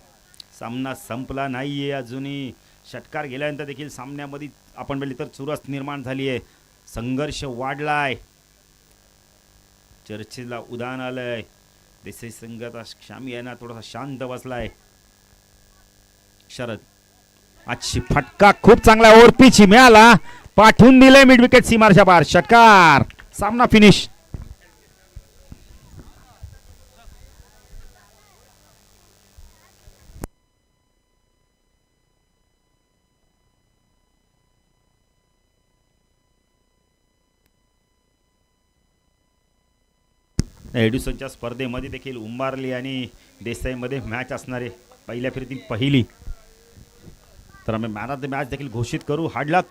सामना संपला नाहीये अजूनही. षटकार गेल्यानंतर देखील सामन्यामध्ये आपण बघितलं तर चुरस निर्माण झाली आहे. संघर्ष वाढलाय. चर्चेला उदाहरण आलंय. देसाई संघाचा शामी यांना थोडासा शांत बसलाय. शरद आजची फटका खूप चांगला ओरपीची मिळाला. पाठवून दिले मिड विकेट सीमारेषा पार. षटकार. सामना फिनिश. एड्युसनच्या स्पर्धेमध्ये देखील उंबारली आणि देसाईमध्ये मॅच असणारे पहिल्या फेरीतील पहिली. तर आम्ही मॅन ऑफ द मॅच देखील घोषित करू. हार्ड लक